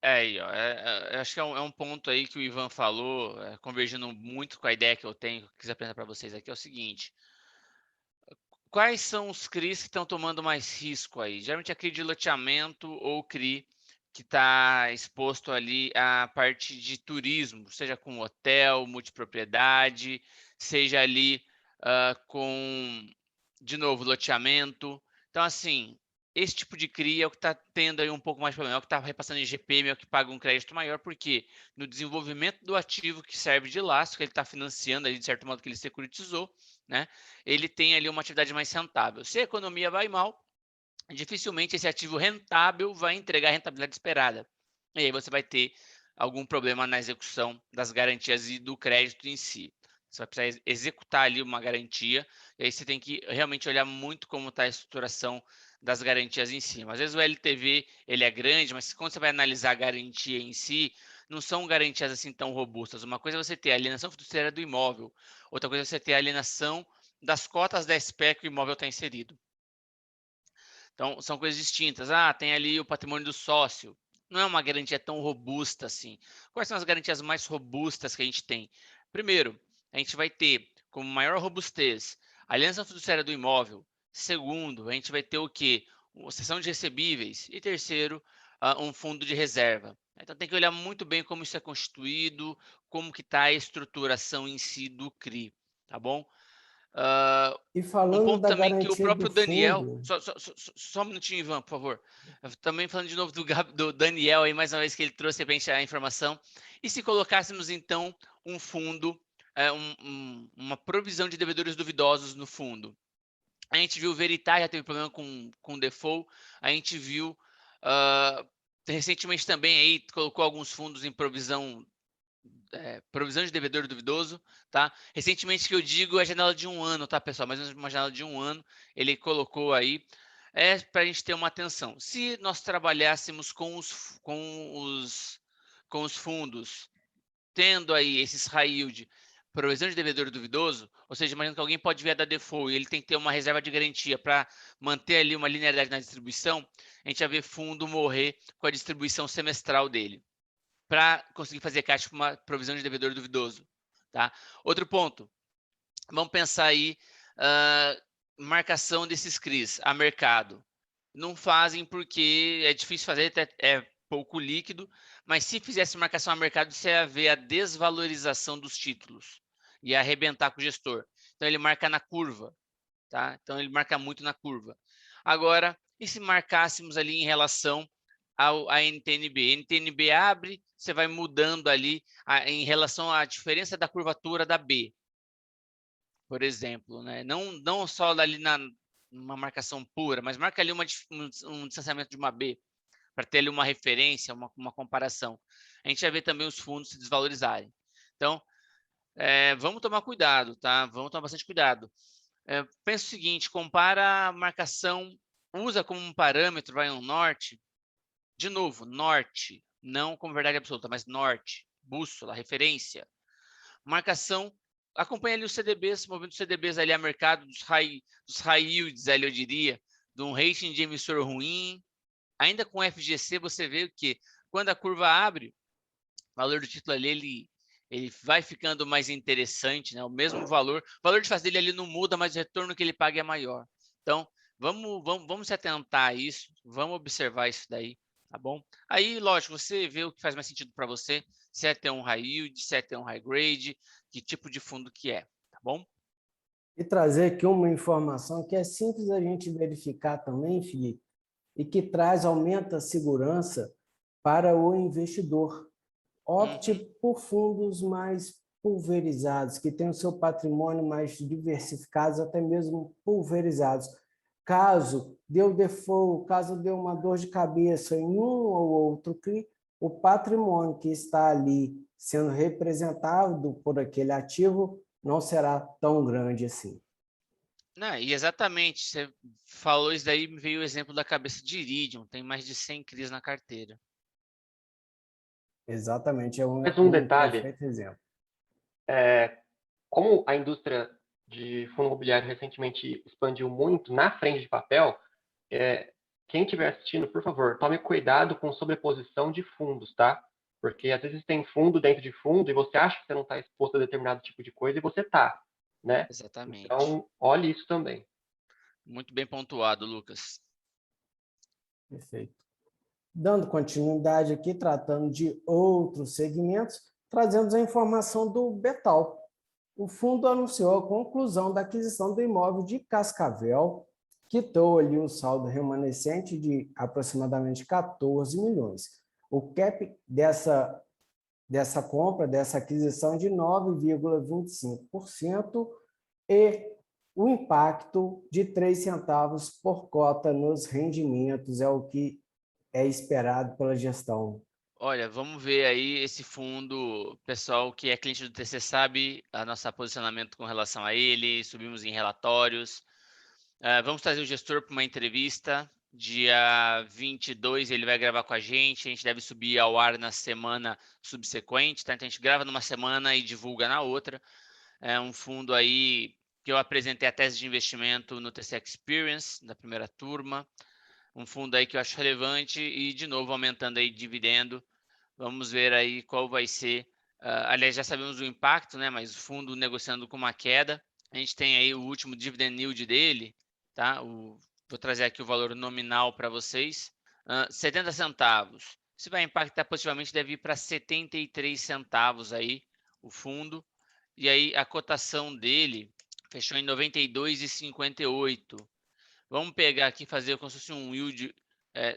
aí, ó, acho que é um ponto aí que o Ivan falou, convergindo muito com a ideia que eu tenho, que eu quis apresentar para vocês aqui, é o seguinte. Quais são os CRIs que estão tomando mais risco aí? Geralmente é CRI de loteamento ou CRI que está exposto ali à parte de turismo, seja com hotel, multipropriedade, seja ali com, de novo, loteamento. Então, assim, esse tipo de CRI é o que está tendo aí um pouco mais de problema, é o que está repassando em GPM, é o que paga um crédito maior, porque no desenvolvimento do ativo que serve de lastro, que ele está financiando ali, de certo modo, que ele securitizou, né? Ele tem ali uma atividade mais rentável. Se a economia vai mal, dificilmente esse ativo rentável vai entregar a rentabilidade esperada. E aí você vai ter algum problema na execução das garantias e do crédito em si. Você vai precisar executar ali uma garantia, e aí você tem que realmente olhar muito como está a estruturação das garantias em si. Às vezes o LTV ele é grande, mas quando você vai analisar a garantia em si, não são garantias assim tão robustas. Uma coisa é você ter a alienação fiduciária do imóvel, outra coisa é você ter a alienação das cotas da SPE que o imóvel está inserido. Então, são coisas distintas. Ah, tem ali o patrimônio do sócio. Não é uma garantia tão robusta assim. Quais são as garantias mais robustas que a gente tem? Primeiro, a gente vai ter como maior robustez a aliança fiduciária do imóvel. Segundo, a gente vai ter o quê? Uma seção de recebíveis. E terceiro, um fundo de reserva. Então, tem que olhar muito bem como isso é constituído, como que está a estruturação em si do CRI, tá bom? E Um falando ponto da também que o garantia do próprio Daniel, fundo, só um minutinho, Ivan, por favor. Também falando de novo do Daniel aí, mais uma vez que ele trouxe para a gente a informação. E se colocássemos, então, um fundo, uma provisão de devedores duvidosos no fundo? A gente viu o Veritas já teve problema com default, a gente viu recentemente também aí colocou alguns fundos em provisão de devedor duvidoso, tá? Recentemente que eu digo é janela de 1 ano, tá, pessoal? Mais ou menos uma janela de 1 ano, ele colocou aí, para a gente ter uma atenção. Se nós trabalhássemos com os fundos, tendo aí esses high yield, provisão de devedor duvidoso, ou seja, imagina que alguém pode vir a dar default e ele tem que ter uma reserva de garantia para manter ali uma linearidade na distribuição, a gente vai ver fundo morrer com a distribuição semestral dele, para conseguir fazer caixa com uma provisão de devedor duvidoso, tá? Outro ponto, vamos pensar aí, marcação desses CRIs a mercado. Não fazem porque é difícil fazer, é pouco líquido, mas se fizesse marcação a mercado, você ia ver a desvalorização dos títulos, ia arrebentar com o gestor. Então ele marca na curva, tá? Então ele marca muito na curva. Agora, e se marcássemos ali em relação à NTNB? NTNB abre, você vai mudando ali em relação à diferença da curvatura da B, por exemplo, né? Não só ali numa marcação pura, mas marca ali um distanciamento de uma B, para ter ali uma referência, uma comparação. A gente vai ver também os fundos se desvalorizarem. Então, vamos tomar cuidado, tá? Vamos tomar bastante cuidado. Pensa o seguinte, compara a marcação, usa como um parâmetro, vai um norte, de novo, norte, não como verdade absoluta, mas norte, bússola, referência. Marcação acompanha ali os CDBs, movendo os CDBs ali a mercado dos high yields, ali eu diria, de um rating de emissor ruim. Ainda com FGC, você vê que quando a curva abre, o valor do título ali, ele vai ficando mais interessante, né? O mesmo valor, o valor de face dele ali não muda, mas o retorno que ele paga é maior. Então, vamos se atentar a isso, vamos observar isso daí, tá bom? Aí, lógico, você vê o que faz mais sentido para você, se é ter um high yield, se é ter um high grade, que tipo de fundo que é, tá bom? E trazer aqui uma informação que é simples a gente verificar também, Felipe, e que aumenta a segurança para o investidor. Opte por fundos mais pulverizados, que tenham o seu patrimônio mais diversificado, até mesmo pulverizados. Caso dê o default, caso dê uma dor de cabeça em um ou outro CRI, o patrimônio que está ali sendo representado por aquele ativo não será tão grande assim. Não, e exatamente, você falou isso daí, me veio o exemplo da cabeça de Iridium, tem mais de 100 CRIs na carteira. Exatamente, é Mais um um detalhe, perfeito exemplo. como a indústria de fundo imobiliário recentemente expandiu muito na frente de papel, quem estiver assistindo, por favor, tome cuidado com sobreposição de fundos, tá? Porque às vezes tem fundo dentro de fundo e você acha que você não está exposto a determinado tipo de coisa e você está, né? Exatamente. Então, olhe isso também. Muito bem pontuado, Lucas. Perfeito. Dando continuidade aqui, tratando de outros segmentos, trazemos a informação do Betal. O fundo anunciou a conclusão da aquisição do imóvel de Cascavel, quitou ali um saldo remanescente de aproximadamente 14 milhões. O cap dessa compra, dessa aquisição de 9,25% e o impacto de 3 centavos por cota nos rendimentos é o que é esperado pela gestão. Olha, vamos ver aí esse fundo, pessoal que é cliente do TC sabe a nosso posicionamento com relação a ele, subimos em relatórios. Vamos trazer o gestor para uma entrevista, dia 22 ele vai gravar com a gente deve subir ao ar na semana subsequente, tá? Então a gente grava numa semana e divulga na outra. É um fundo aí que eu apresentei a tese de investimento no TC Experience, da primeira turma. Um fundo aí que eu acho relevante e, de novo, aumentando aí dividendo. Vamos ver aí qual vai ser. Aliás, já sabemos o impacto, né? Mas o fundo negociando com uma queda. A gente tem aí o último dividend yield dele, tá? Vou trazer aqui o valor nominal para vocês. 70 centavos. Se vai impactar positivamente, deve ir para 73 centavos aí o fundo. E aí a cotação dele fechou em 92,58. Vamos pegar aqui e fazer como se fosse um yield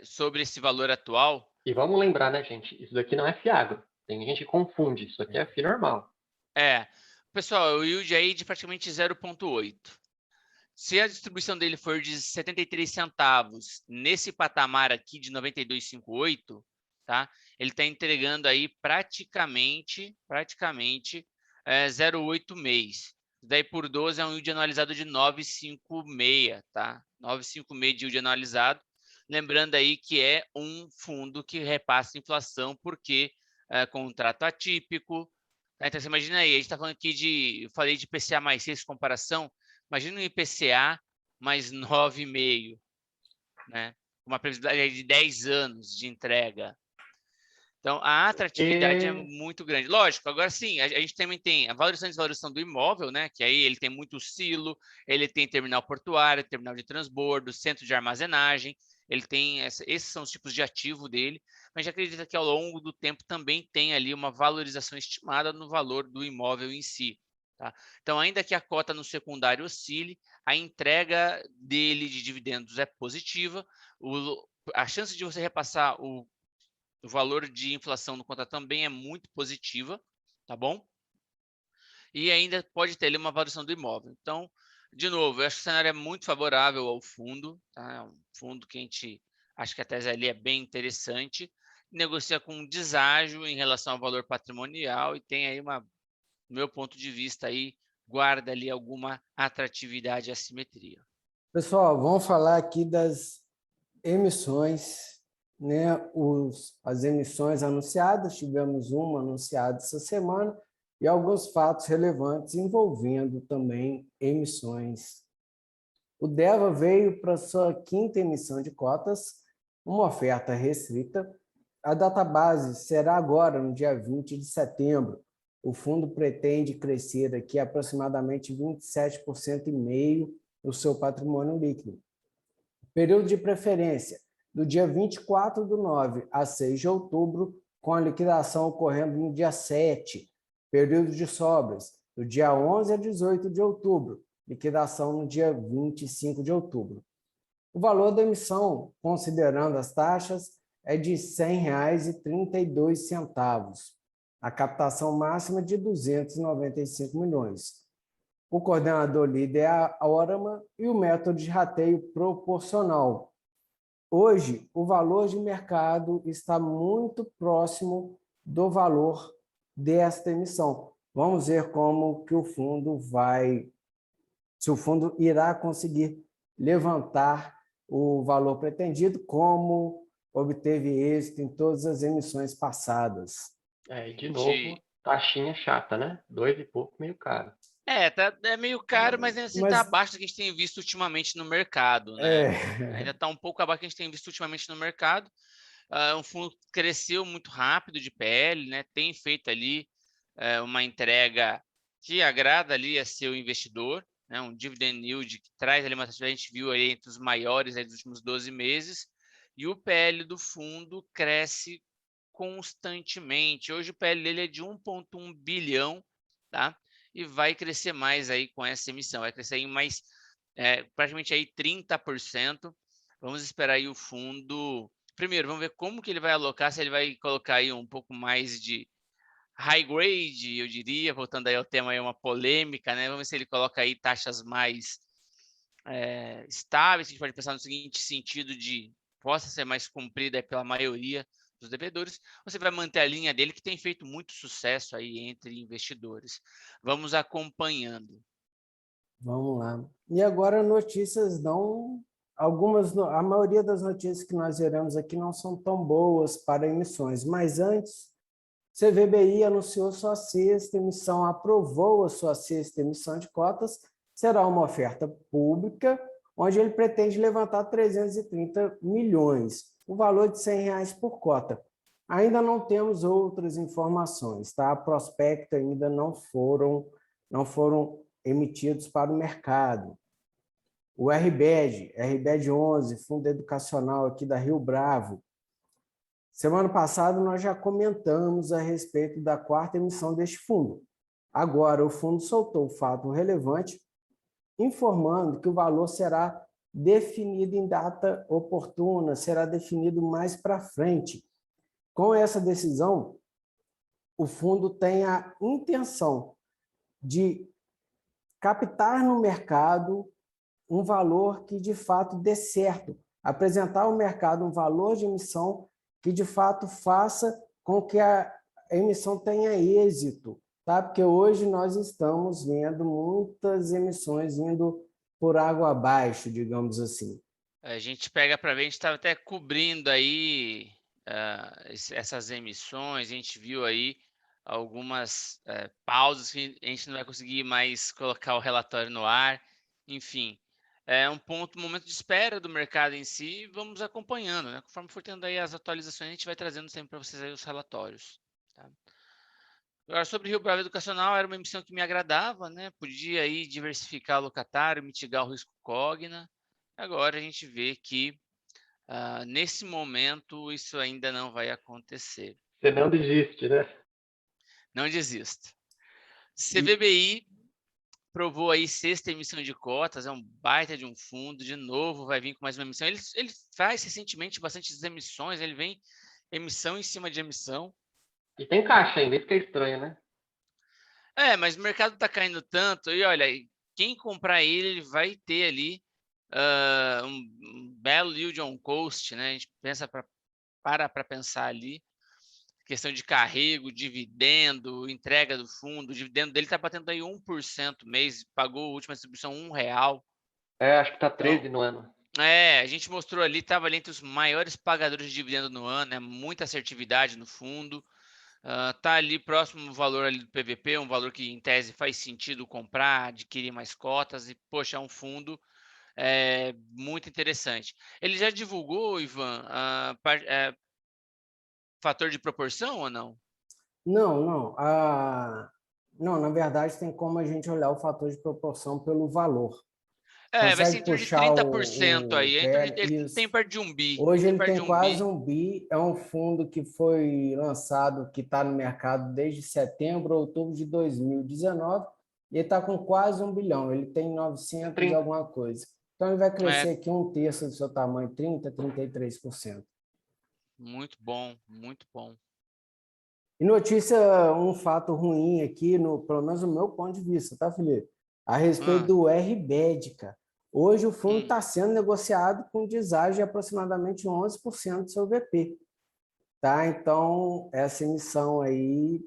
sobre esse valor atual. E vamos lembrar, né, gente? Isso daqui não é Fiagro. Tem gente que confunde. Isso aqui é FI normal. Pessoal, o yield aí de praticamente 0,8. Se a distribuição dele for de 73 centavos nesse patamar aqui de 92,58, tá? Ele está entregando aí praticamente 0,8 mês. Daí por 12 é um yield anualizado de 9,56, tá? 9,56 de yield anualizado. Lembrando aí que é um fundo que repassa inflação porque é contrato atípico. Tá? Então você imagina aí, a gente está falando aqui eu falei de IPCA mais 6 comparação, imagina um IPCA mais 9,5, né? Uma previsibilidade de 10 anos de entrega. Então, a atratividade é muito grande. Lógico, agora sim, a gente também tem a valorização e desvalorização do imóvel, né? Que aí ele tem muito silo, ele tem terminal portuário, terminal de transbordo, centro de armazenagem, ele tem esses são os tipos de ativo dele, mas a gente acredita que ao longo do tempo também tem ali uma valorização estimada no valor do imóvel em si. Tá? Então, ainda que a cota no secundário oscile, a entrega dele de dividendos é positiva, a chance de você repassar o valor de inflação no contrato também é muito positiva, tá bom? E ainda pode ter ali uma variação do imóvel. Então, de novo, eu acho que o cenário é muito favorável ao fundo, tá? É um fundo que a gente acha que a tese ali é bem interessante, negocia com um deságio em relação ao valor patrimonial e tem aí do meu ponto de vista aí, guarda ali alguma atratividade e assimetria. Pessoal, vamos falar aqui das emissões, né? As emissões anunciadas, tivemos uma anunciada essa semana e alguns fatos relevantes envolvendo também emissões. O DEVA veio para sua 5ª emissão de cotas, uma oferta restrita. A database será agora no dia 20 de setembro. O fundo pretende crescer aqui aproximadamente 27,5% no seu patrimônio líquido. Período de preferência, do dia 24/9 a 6 de outubro, com a liquidação ocorrendo no dia 7. Período de sobras, do dia 11 a 18 de outubro, liquidação no dia 25 de outubro. O valor da emissão, considerando as taxas, é de R$ 100,32. A captação máxima de 295 milhões. O coordenador líder é a Orama e o método de rateio proporcional. Hoje, o valor de mercado está muito próximo do valor desta emissão. Vamos ver como que o fundo se o fundo irá conseguir levantar o valor pretendido, como obteve êxito em todas as emissões passadas. E de novo, taxinha chata, né? 2 e pouco, meio caro. É meio caro, mas ainda assim está abaixo do que a gente tem visto ultimamente no mercado, né? Ainda está um pouco abaixo do que a gente tem visto ultimamente no mercado. O fundo cresceu muito rápido de PL, né? Tem feito ali uma entrega que agrada ali a seu investidor, né? Um dividend yield que traz ali uma taxa, a gente viu aí entre os maiores aí dos últimos 12 meses, e o PL do fundo cresce constantemente. Hoje o PL dele é de 1,1 bilhão, tá? E vai crescer mais aí com essa emissão, vai crescer em mais praticamente aí 30%. Vamos esperar aí o fundo. Primeiro, vamos ver como que ele vai alocar, se ele vai colocar aí um pouco mais de high grade, eu diria, voltando aí ao tema, aí uma polêmica, né? Vamos ver se ele coloca aí taxas mais estáveis. A gente pode pensar no seguinte sentido de possa ser mais cumprida pela maioria dos devedores. Você vai manter a linha dele, que tem feito muito sucesso aí entre investidores. Vamos acompanhando. Vamos lá. E agora notícias a maioria das notícias que nós veremos aqui não são tão boas para emissões, mas antes, CVBI anunciou sua 6ª emissão, aprovou a sua 6ª emissão de cotas, será uma oferta pública, onde ele pretende levantar 330 milhões, o valor de R$ 100 por cota. Ainda não temos outras informações, tá? Prospecto ainda não foram emitidos para o mercado. O RBED 11, Fundo Educacional aqui da Rio Bravo. Semana passada nós já comentamos a respeito da 4ª emissão deste fundo. Agora o fundo soltou o fato relevante, informando que o valor será definido em data oportuna, será definido mais para frente. Com essa decisão, o fundo tem a intenção de captar no mercado um valor que de fato dê certo, apresentar ao mercado um valor de emissão que de fato faça com que a emissão tenha êxito, tá? Porque hoje nós estamos vendo muitas emissões indo por água abaixo, digamos assim. A gente pega para ver, a gente estava até cobrindo aí essas emissões, a gente viu aí algumas pausas que a gente não vai conseguir mais colocar o relatório no ar, enfim, é um momento de espera do mercado em si, vamos acompanhando, né? Conforme for tendo aí as atualizações, a gente vai trazendo sempre para vocês aí os relatórios, tá? Agora, sobre Rio Bravo Educacional, era uma emissão que me agradava, né? Podia aí diversificar o locatário, mitigar o risco Cogna. Agora a gente vê que nesse momento isso ainda não vai acontecer. Você não desiste, né? Não desista. CVBI provou aí 6ª emissão de cotas, é um baita de um fundo, de novo vai vir com mais uma emissão. Ele faz recentemente bastante emissões, ele vem emissão em cima de emissão. E tem caixa ainda, isso que é estranho, né? Mas o mercado está caindo tanto, e olha, quem comprar ele vai ter ali um belo yield on cost, né? A gente pensa para pensar ali, questão de carrego, dividendo, entrega do fundo, o dividendo dele está batendo aí 1% mês, pagou a última distribuição R$1. Acho que está 13 então, no ano. a gente mostrou ali, estava ali entre os maiores pagadores de dividendo no ano, né? Muita assertividade no fundo, Tá ali próximo do valor ali do PVP, um valor que em tese faz sentido comprar, adquirir mais cotas e, poxa, é um fundo muito interessante. Ele já divulgou, Ivan, fator de proporção ou não? Não, não. Não, na verdade, tem como a gente olhar o fator de proporção pelo valor. Vai ser Consegue em torno de puxar 30% aí. Ele tem isso. perto de 1 bi. Hoje Tem ele perto de tem 1 quase bi. 1 bi, é um fundo que foi lançado, que está no mercado desde setembro, outubro de 2019, e ele está com quase 1 bilhão, ele tem 900 e 30. alguma coisa. Então ele vai É, crescer aqui um terço do seu tamanho, 33%. muito bom, muito bom. E notícia, um fato ruim aqui, pelo menos no meu ponto de vista, tá, Felipe? A respeito Ah, do RBED, cara. Hoje o fundo hum, está sendo negociado com deságio de aproximadamente 11% do seu VP. Tá? Então, essa emissão aí,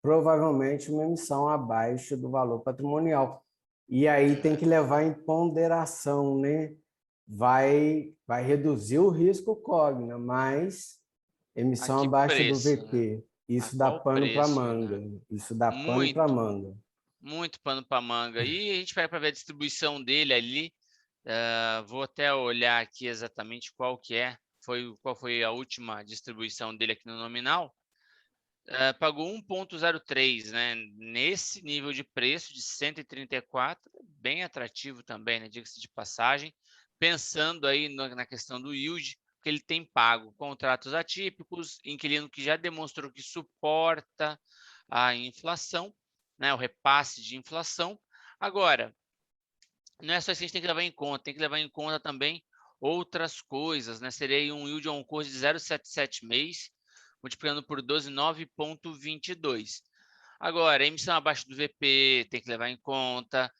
provavelmente uma emissão abaixo do valor patrimonial. E aí tem que levar em ponderação, né? Vai reduzir o risco Cogna, mas a emissão que abaixo do preço, né? VP. A Isso dá qual pano para preço, manga. né? Isso dá pano para Muito, manga. muito pano para manga. E a gente vai para ver a distribuição dele ali. Vou até olhar aqui exatamente qual que é. Qual foi a última distribuição dele aqui no nominal. Pagou 1,03, né? Nesse nível de preço de 134, bem atrativo também, né? Diga-se de passagem. Pensando aí na questão do yield, que ele tem pago contratos atípicos, inquilino que já demonstrou que suporta a inflação, né? O repasse de inflação. Agora, não é só isso que a gente tem que levar em conta, tem que levar em conta também outras coisas, né? Seria um yield on cost de 0,77 mês, multiplicando por 12, 9,22. Agora, emissão abaixo do VP, tem que levar em conta.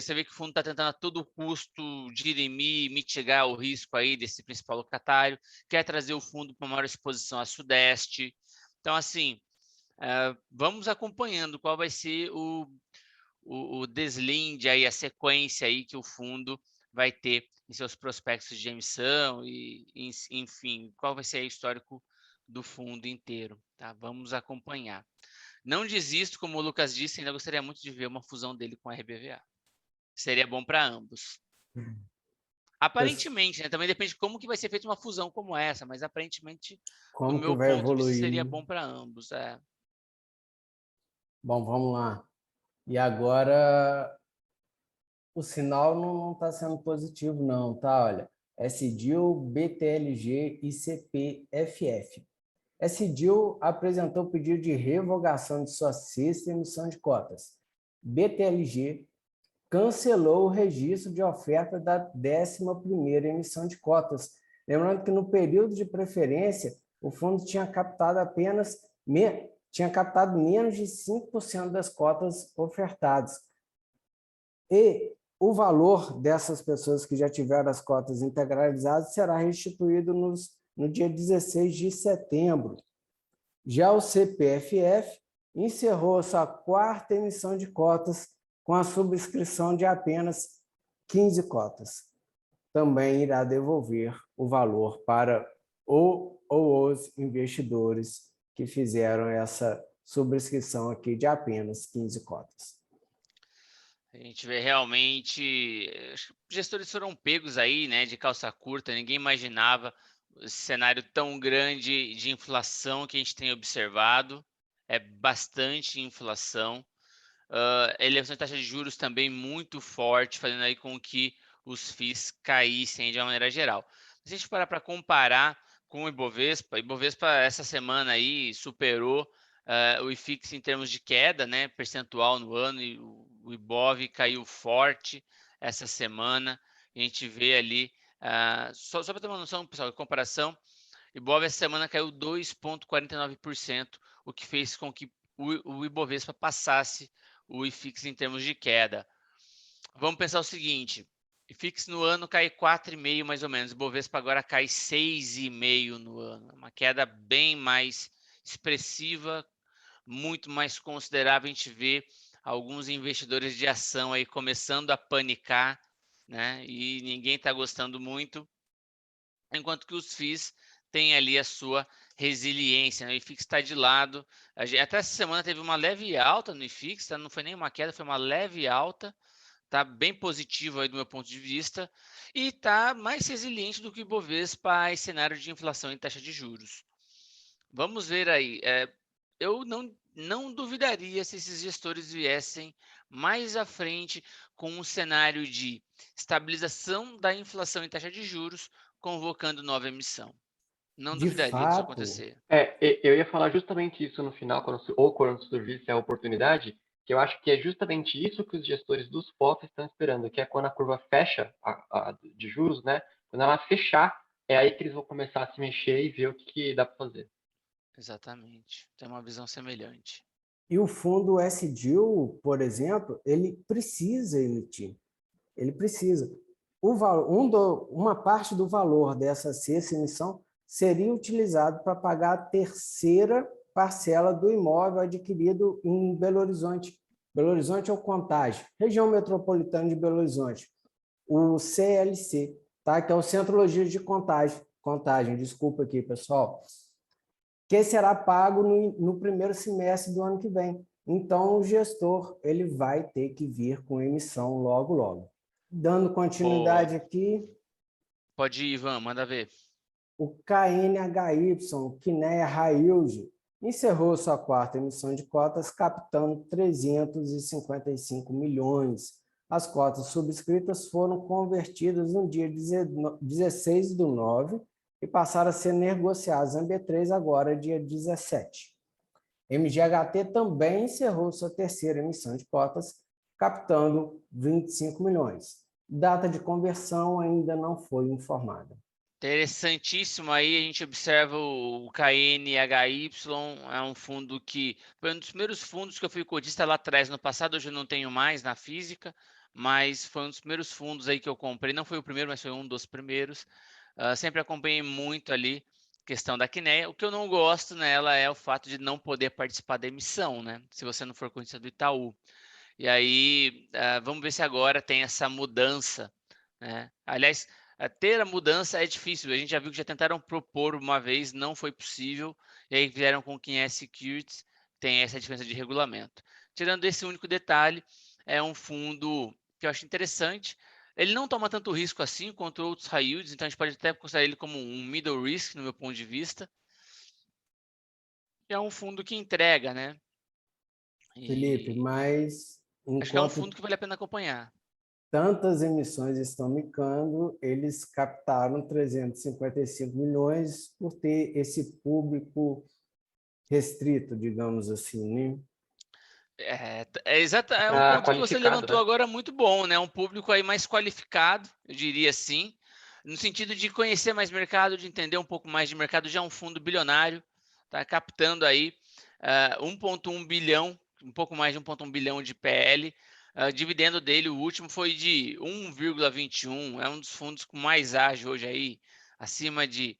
Você vê que o fundo está tentando a todo custo dirimir, mitigar o risco aí desse principal locatário, quer trazer o fundo para maior exposição a Sudeste. Então, assim, vamos acompanhando qual vai ser o deslinde aí, a sequência aí que o fundo vai ter em seus prospectos de emissão e, enfim, qual vai ser o histórico do fundo inteiro, tá? Vamos acompanhar. Não desisto, como o Lucas disse, ainda gostaria muito de ver uma fusão dele com a RBVA. Seria bom para ambos. Aparentemente, né? Também depende de como que vai ser feita uma fusão como essa, mas aparentemente, do Como que meu vai ponto de vista, evoluir, seria né? bom para ambos. Bom, vamos lá. E agora o sinal não está sendo positivo, não, tá? Olha, SDIL, BTLG e CPFF. SDIL apresentou pedido de revogação de sua sexta emissão de cotas. BTLG cancelou o registro de oferta da 11ª emissão de cotas. Lembrando que no período de preferência, o fundo tinha captado menos de 5% das cotas ofertadas. E o valor dessas pessoas que já tiveram as cotas integralizadas será restituído no dia 16 de setembro. Já o CPFF encerrou sua quarta emissão de cotas com a subscrição de apenas 15 cotas. Também irá devolver o valor para os investidores que fizeram essa subscrição aqui de apenas 15 cotas. A gente vê realmente, os gestores foram pegos aí, né, de calça curta, ninguém imaginava esse cenário tão grande de inflação que a gente tem observado, é bastante inflação, elevação de taxa de juros também muito forte, fazendo aí com que os FIIs caíssem de uma maneira geral. Se a gente parar para comparar com o Ibovespa essa semana aí superou o IFIX em termos de queda, né, percentual no ano, e o Ibov caiu forte essa semana. A gente vê ali, só para ter uma noção, pessoal, de comparação, Ibov essa semana caiu 2,49%, o que fez com que o Ibovespa passasse o IFIX em termos de queda. Vamos pensar o seguinte, IFIX no ano cai 4,5 mais ou menos, o Ibovespa agora cai 6,5 no ano, uma queda bem mais expressiva, muito mais considerável. A gente vê alguns investidores de ação aí começando a panicar, né? E ninguém está gostando muito, enquanto que os FIIs tem ali a sua resiliência, né? O IFIX está de lado. Até essa semana teve uma leve alta no IFIX, tá? Não foi nem uma queda, foi uma leve alta. Tá bem positivo aí do meu ponto de vista e tá mais resiliente do que o Ibovespa em cenário de inflação e taxa de juros. Vamos ver aí. Eu não duvidaria se esses gestores viessem mais à frente com um cenário de estabilização da inflação e taxa de juros, convocando nova emissão. Não De duvidaria disso fato, acontecer. Eu ia falar justamente isso no final, quando surgisse a oportunidade, que eu acho que é justamente isso que os gestores dos FOFs estão esperando, que é quando a curva fecha de juros, né? Quando ela fechar, é aí que eles vão começar a se mexer e ver o que dá para fazer. Exatamente. Tem uma visão semelhante. e o fundo SDIL, por exemplo, ele precisa emitir. Ele precisa. Uma parte do valor dessa sexta emissão seria utilizado para pagar a terceira parcela do imóvel adquirido em Belo Horizonte. Belo Horizonte ou Contagem, região metropolitana de Belo Horizonte, o CLC, tá? Que é o Centro Logístico de Contagem, desculpa aqui, pessoal, que será pago no primeiro semestre do ano que vem. Então, o gestor ele vai ter que vir com emissão logo, logo. Dando Boa. continuidade aqui, Pode ir, Ivan, manda ver. o KNHY, Kinea High Yield, encerrou sua quarta emissão de cotas, captando 355 milhões. As cotas subscritas foram convertidas no dia 16/9 e passaram a ser negociadas em B3 agora, dia 17. MGHT também encerrou sua terceira emissão de cotas, captando 25 milhões. Data de conversão ainda não foi informada. Interessantíssimo aí, a gente observa o KNHY, é um fundo que foi um dos primeiros fundos que eu fui cotista lá atrás no passado, hoje eu não tenho mais na física, mas foi um dos primeiros fundos aí que eu comprei, não foi o primeiro, mas foi um dos primeiros. Sempre acompanhei muito ali a questão da Kinea. O que eu não gosto nela é o fato de não poder participar da emissão, né? Se você não for cotista do Itaú. E aí, vamos ver se agora tem essa mudança, né? Aliás, ter a mudança é difícil. A gente já viu que já tentaram propor uma vez, não foi possível. E aí vieram com quem é Securities, tem essa diferença de regulamento. Tirando esse único detalhe, é um fundo que eu acho interessante. Ele não toma tanto risco assim quanto outros high yields, então a gente pode até considerar ele como um middle risk, no meu ponto de vista. É um fundo que entrega, né? Felipe, E mas acho que é um enquanto fundo que vale a pena acompanhar. tantas emissões estão micando, eles captaram 355 milhões por ter esse público restrito, digamos assim, né? É um ponto que você Qualificado, levantou né? agora muito bom, né? Um público aí mais qualificado, eu diria assim, no sentido de conhecer mais mercado, de entender um pouco mais de mercado. Já é um fundo bilionário, tá captando aí 1,1 bilhão, um pouco mais de 1,1 bilhão de PL. Dividendo dele, o último foi de 1,21. É um dos fundos com mais ágio hoje aí, acima de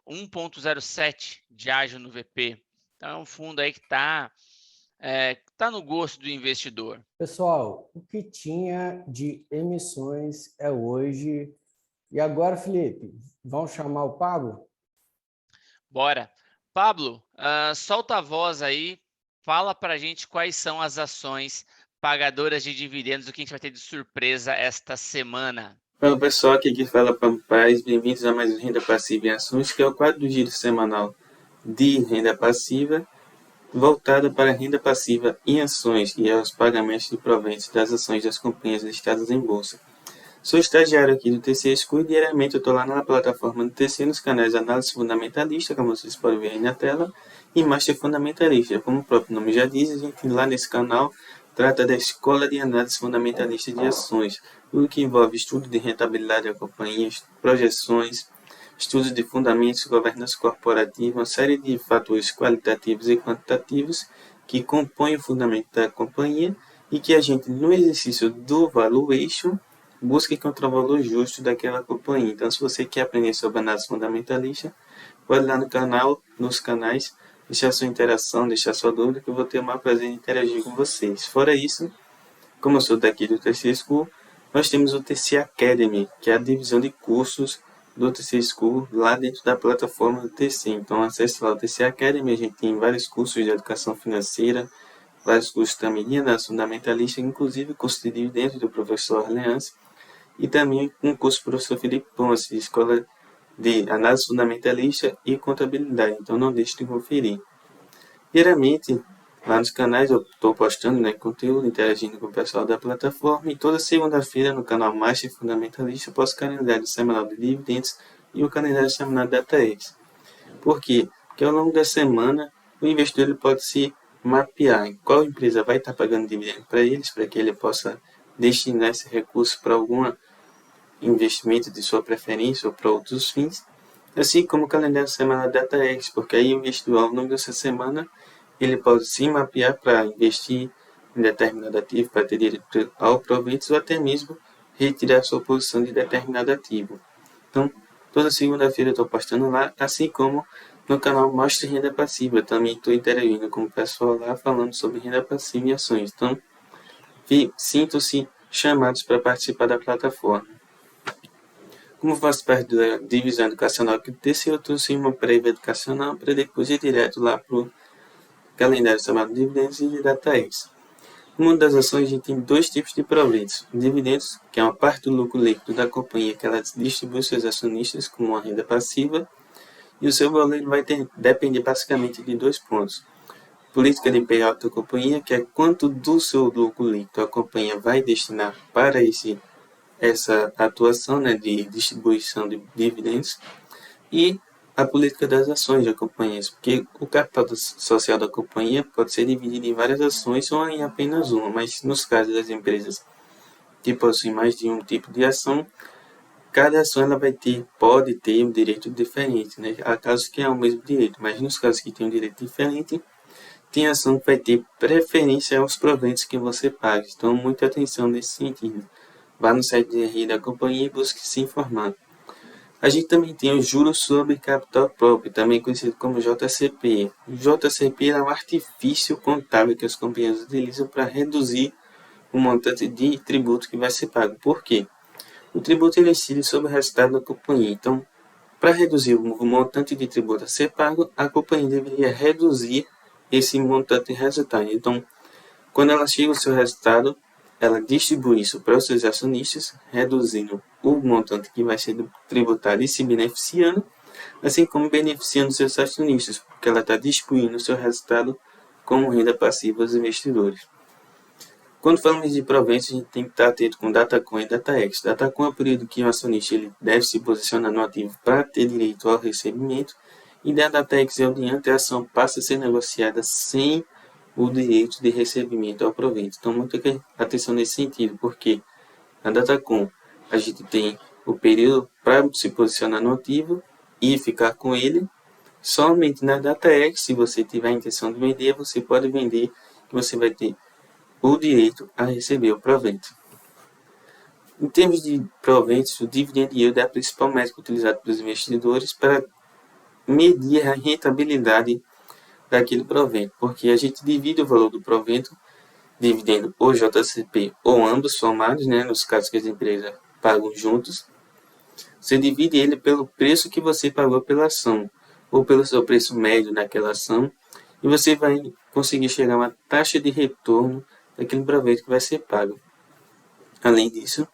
1,07 de ágio no VP. Então é um fundo aí que tá no gosto do investidor. Pessoal, o que tinha de emissões é hoje. E agora, Felipe, vamos chamar o Pablo? Bora. Pablo, solta a voz aí, fala pra gente quais são as ações pagadoras de dividendos, o que a gente vai ter de surpresa esta semana. Fala pessoal, aqui que fala Pampaz, bem-vindos a mais um Renda Passiva em Ações, que é o quadro do giro semanal de renda passiva, voltado para a renda passiva em ações e aos pagamentos de proventos das ações das companhias listadas em bolsa. Sou estagiário aqui do TC School e diariamente eu estou lá na plataforma do TC nos canais Análise Fundamentalista, como vocês podem ver aí na tela, e Master Fundamentalista. Como o próprio nome já diz, a gente lá nesse canal trata da Escola de Análise Fundamentalista de Ações, o que envolve estudo de rentabilidade da companhia, projeções, estudos de fundamentos, governança corporativa, uma série de fatores qualitativos e quantitativos que compõem o fundamento da companhia e que a gente, no exercício do valuation, busca encontrar o valor justo daquela companhia. Então, se você quer aprender sobre análise fundamentalista, pode ir lá no canal, nos canais, deixar sua interação, deixar sua dúvida, que eu vou ter o maior prazer em interagir com vocês. Fora isso, como eu sou daqui do TC School, nós temos o TC Academy, que é a divisão de cursos do TC School lá dentro da plataforma do TC. Então acesse lá o TC Academy, a gente tem vários cursos de educação financeira, vários cursos também de análise fundamentalista, inclusive curso de dividendos do professor Orleans, e também um curso do professor Felipe Ponce, de Escola de Análise Fundamentalista e Contabilidade. Então não deixe de conferir. Diariamente, lá nos canais eu estou postando conteúdo, interagindo com o pessoal da plataforma, e toda segunda-feira no canal Master Fundamentalista eu posto o calendário semanal de dividendos e o calendário semanal de DataX. Por quê? Porque ao longo da semana o investidor ele pode se mapear em qual empresa vai estar pagando dividendo para eles, para que ele possa destinar esse recurso para algum investimento de sua preferência ou para outros fins, assim como o calendário semanal de DataX, porque aí o investidor ao longo dessa semana ele pode se mapear para investir em determinado ativo, para ter direito ao proveito, ou até mesmo retirar sua posição de determinado ativo. Então, toda segunda-feira eu estou postando lá, assim como no canal Mostre Renda Passiva. Eu também estou interagindo com o pessoal lá, falando sobre renda passiva e ações. Então, sintam-se chamados para participar da plataforma. Como faço parte da divisão educacional aqui do TC, eu trouxe uma prévia educacional para depois ir direto lá para o calendário chamado dividendos e de DataX. No mundo das ações, a gente tem dois tipos de proventos. Dividendos, que é uma parte do lucro líquido da companhia que ela distribui aos seus acionistas como uma renda passiva, e o seu valor vai depender basicamente de dois pontos. Política de payout da companhia, que é quanto do seu lucro líquido a companhia vai destinar para essa atuação de distribuição de dividendos, e a política das ações da companhia, porque o capital social da companhia pode ser dividido em várias ações ou em apenas uma, mas nos casos das empresas que possuem mais de um tipo de ação, cada ação ela pode ter um direito diferente, né? Há casos que é o mesmo direito, mas nos casos que tem um direito diferente, tem ação que vai ter preferência aos proventos que você paga. Então, muita atenção nesse sentido. Vá no site de RI da companhia e busque se informar. A gente também tem o juros sobre capital próprio, também conhecido como JCP. O JCP é um artifício contábil que as companhias utilizam para reduzir o montante de tributo que vai ser pago. Por quê? O tributo ele incide sobre o resultado da companhia. Então, para reduzir o montante de tributo a ser pago, a companhia deveria reduzir esse montante de resultado. Então, quando ela chega ao seu resultado, ela distribui isso para os seus acionistas, reduzindo o montante que vai ser tributado e se beneficiando, assim como beneficiando seus acionistas, porque ela está distribuindo o seu resultado como renda passiva aos investidores. Quando falamos de proventos, a gente tem que estar atento com DataCon e DataX. DataCon é o período que o acionista ele deve se posicionar no ativo para ter direito ao recebimento, e da DataX em diante a ação passa a ser negociada sem o direito de recebimento ao proveito. Então, muita atenção nesse sentido, porque na DataCon a gente tem o período para se posicionar no ativo e ficar com ele. Somente na DataX, se você tiver a intenção de vender, você pode vender e você vai ter o direito a receber o provento. Em termos de proventos, o dividend yield é a principal métrica utilizada pelos investidores para medir a rentabilidade daquele provento, porque a gente divide o valor do provento, dividendo ou JCP ou ambos somados, nos casos que as empresas pagam juntos. Você divide ele pelo preço que você pagou pela ação, ou pelo seu preço médio naquela ação, e você vai conseguir chegar a uma taxa de retorno daquele provento que vai ser pago. Além disso,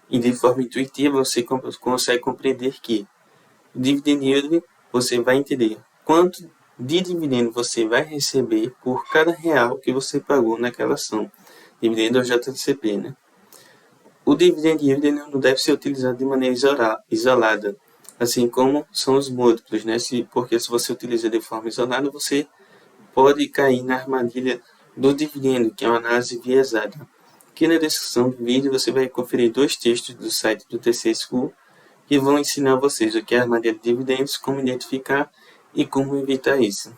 e de forma intuitiva, você consegue compreender que o dividend yield, você vai entender quanto de dividendo você vai receber por cada real que você pagou naquela ação. Dividendo é o JCP, O dividend yield não deve ser utilizado de maneira isolada, assim como são os múltiplos, porque se você utiliza de forma isolada, você pode cair na armadilha do dividendo, que é uma análise viesada. Aqui na descrição do vídeo você vai conferir 2 textos do site do TC School que vão ensinar vocês o que é a armadilha de dividendos, como identificar e como evitar isso.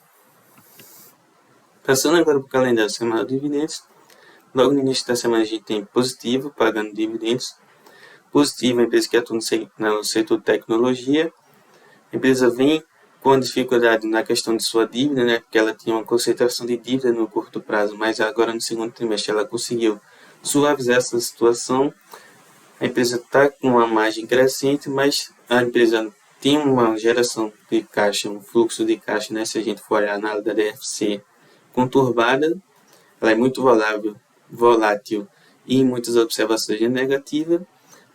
Passando agora para o calendário semanal de dividendos, logo no início da semana a gente tem positivo, pagando dividendos. Positivo, a empresa que atua no setor de tecnologia. A empresa vem com dificuldade na questão de sua dívida, porque ela tinha uma concentração de dívida no curto prazo, mas agora no segundo trimestre ela conseguiu suavizar essa situação. A empresa está com uma margem crescente, mas a empresa tem uma geração de caixa, um fluxo de caixa, né? Se a gente for olhar na da DFC conturbada, ela é muito volátil e em muitas observações negativas,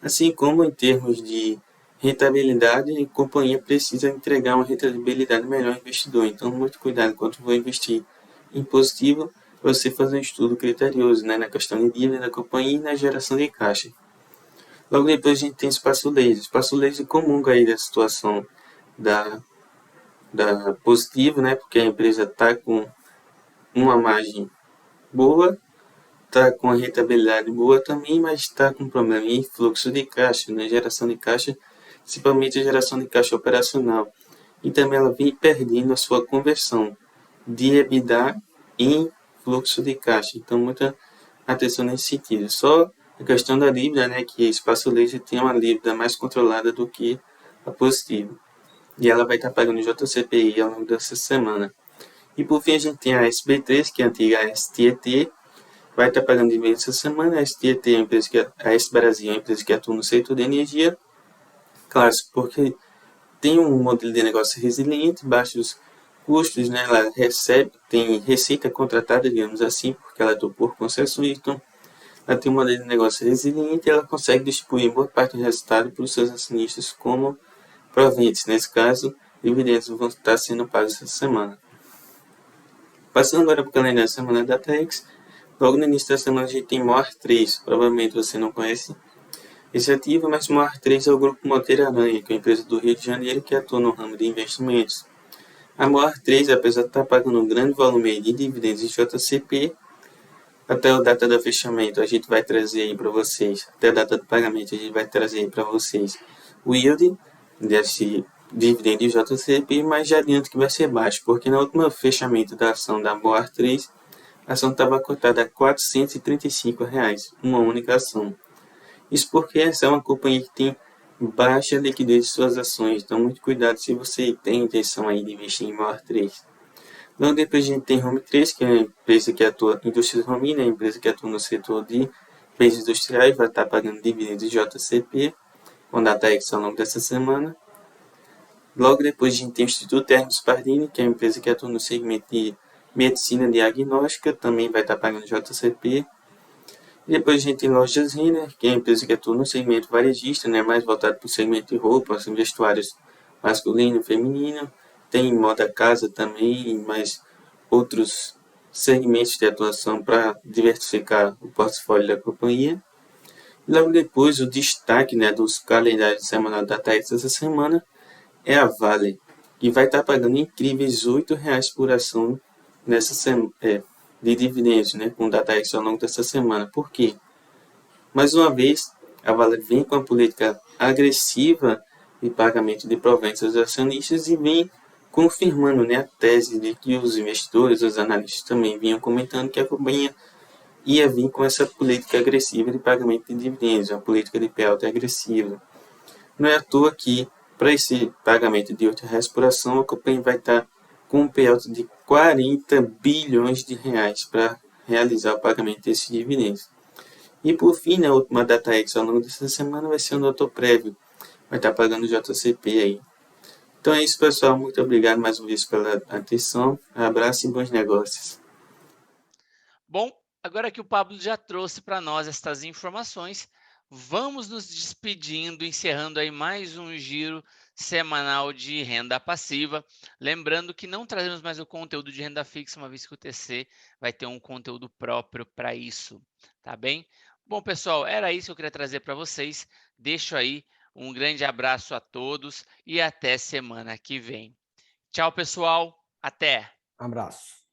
assim como em termos de rentabilidade, a companhia precisa entregar uma rentabilidade melhor ao investidor. Então, muito cuidado quando for investir em positivo, você fazer um estudo criterioso, né, na questão de dívida da companhia e na geração de caixa. Logo depois a gente tem espaço laser. Espaço laser comunga aí da situação da positivo, né, porque a empresa está com uma margem boa, está com a rentabilidade boa também, mas está com problema em fluxo de caixa, né? Geração de caixa, principalmente a geração de caixa operacional. E também ela vem perdendo a sua conversão de EBITDA em fluxo de caixa. Então, muita atenção nesse sentido. Só a questão da dívida, né, que Espaço Laser tem uma dívida mais controlada do que a Positivo. E ela vai estar pagando JCPI ao longo dessa semana. E por fim a gente tem a SB3, que é a antiga STET, vai estar pagando dividendos essa semana. A STET é a empresa que a S Brasil é a empresa que atua no setor de energia. Claro, porque tem um modelo de negócio resiliente, baixos custos, né? Ela tem receita contratada, digamos assim, porque ela atua por concessões, então ela tem um modelo de negócio resiliente e ela consegue distribuir boa parte do resultado para os seus acionistas como proventes. Nesse caso, dividendos vão estar sendo pagos essa semana. Passando agora para o calendário da semana da TAEX, logo no início da semana a gente tem MOR3, provavelmente você não conhece esse ativo, mas MOR3 é o grupo Monteiro Aranha, que é uma empresa do Rio de Janeiro que atua no ramo de investimentos. A MOR3, apesar de estar pagando um grande volume de dividendos em JCP, até a data do fechamento a gente vai trazer aí para vocês, até a data do pagamento a gente vai trazer aí para vocês o yield desse dividendo de JCP, mas já adianto que vai ser baixo, porque no último fechamento da ação da MOR3, a ação estava cotada a R$ 435, uma única ação. Isso porque essa é uma companhia que tem baixa liquidez de suas ações, então muito cuidado se você tem intenção aí de investir em MOR3. Logo depois a gente tem Home 3, que é uma empresa que atua em indústrias home, né, empresa que atua no setor de bens industriais, vai estar pagando dividendos de JCP, com data X ao longo dessa semana. Logo depois a gente tem o Instituto Hermes Pardini, que é uma empresa que atua no segmento de medicina diagnóstica, também vai estar pagando JCP. E depois a gente tem Lojas Renner, que é uma empresa que atua no segmento varejista, né, mais voltado para o segmento de roupas, vestuários masculino e feminino. Tem moda casa também, mais outros segmentos de atuação para diversificar o portfólio da companhia. E logo depois, o destaque, né, dos calendários semanal da TAEX essa semana é a Vale, que vai estar pagando incríveis R$ 8,00 por ação nessa de dividendos, né, com data X ao longo dessa semana. Por quê? Mais uma vez, a Vale vem com a política agressiva de pagamento de proventos aos acionistas e vem confirmando, né, a tese de que os investidores, os analistas também vinham comentando que a companhia ia vir com essa política agressiva de pagamento de dividendos, uma política de payout agressiva. Não é à toa que, para esse pagamento de R$ 8,00 por ação, a companhia vai estar com um payout de 40 bilhões de reais para realizar o pagamento desses dividendos. E por fim, a última data X ao longo dessa semana vai ser o Noto Prévio, vai estar pagando JCP aí. Então é isso, pessoal. Muito obrigado mais uma vez pela atenção. Abraço e bons negócios. Bom, agora que o Pablo já trouxe para nós estas informações, vamos nos despedindo, encerrando aí mais um giro semanal de renda passiva. Lembrando que não trazemos mais o conteúdo de renda fixa, uma vez que o TC vai ter um conteúdo próprio para isso, tá bem? Bom, pessoal, era isso que eu queria trazer para vocês. Deixo aí um grande abraço a todos e até semana que vem. Tchau, pessoal. Até! Abraço.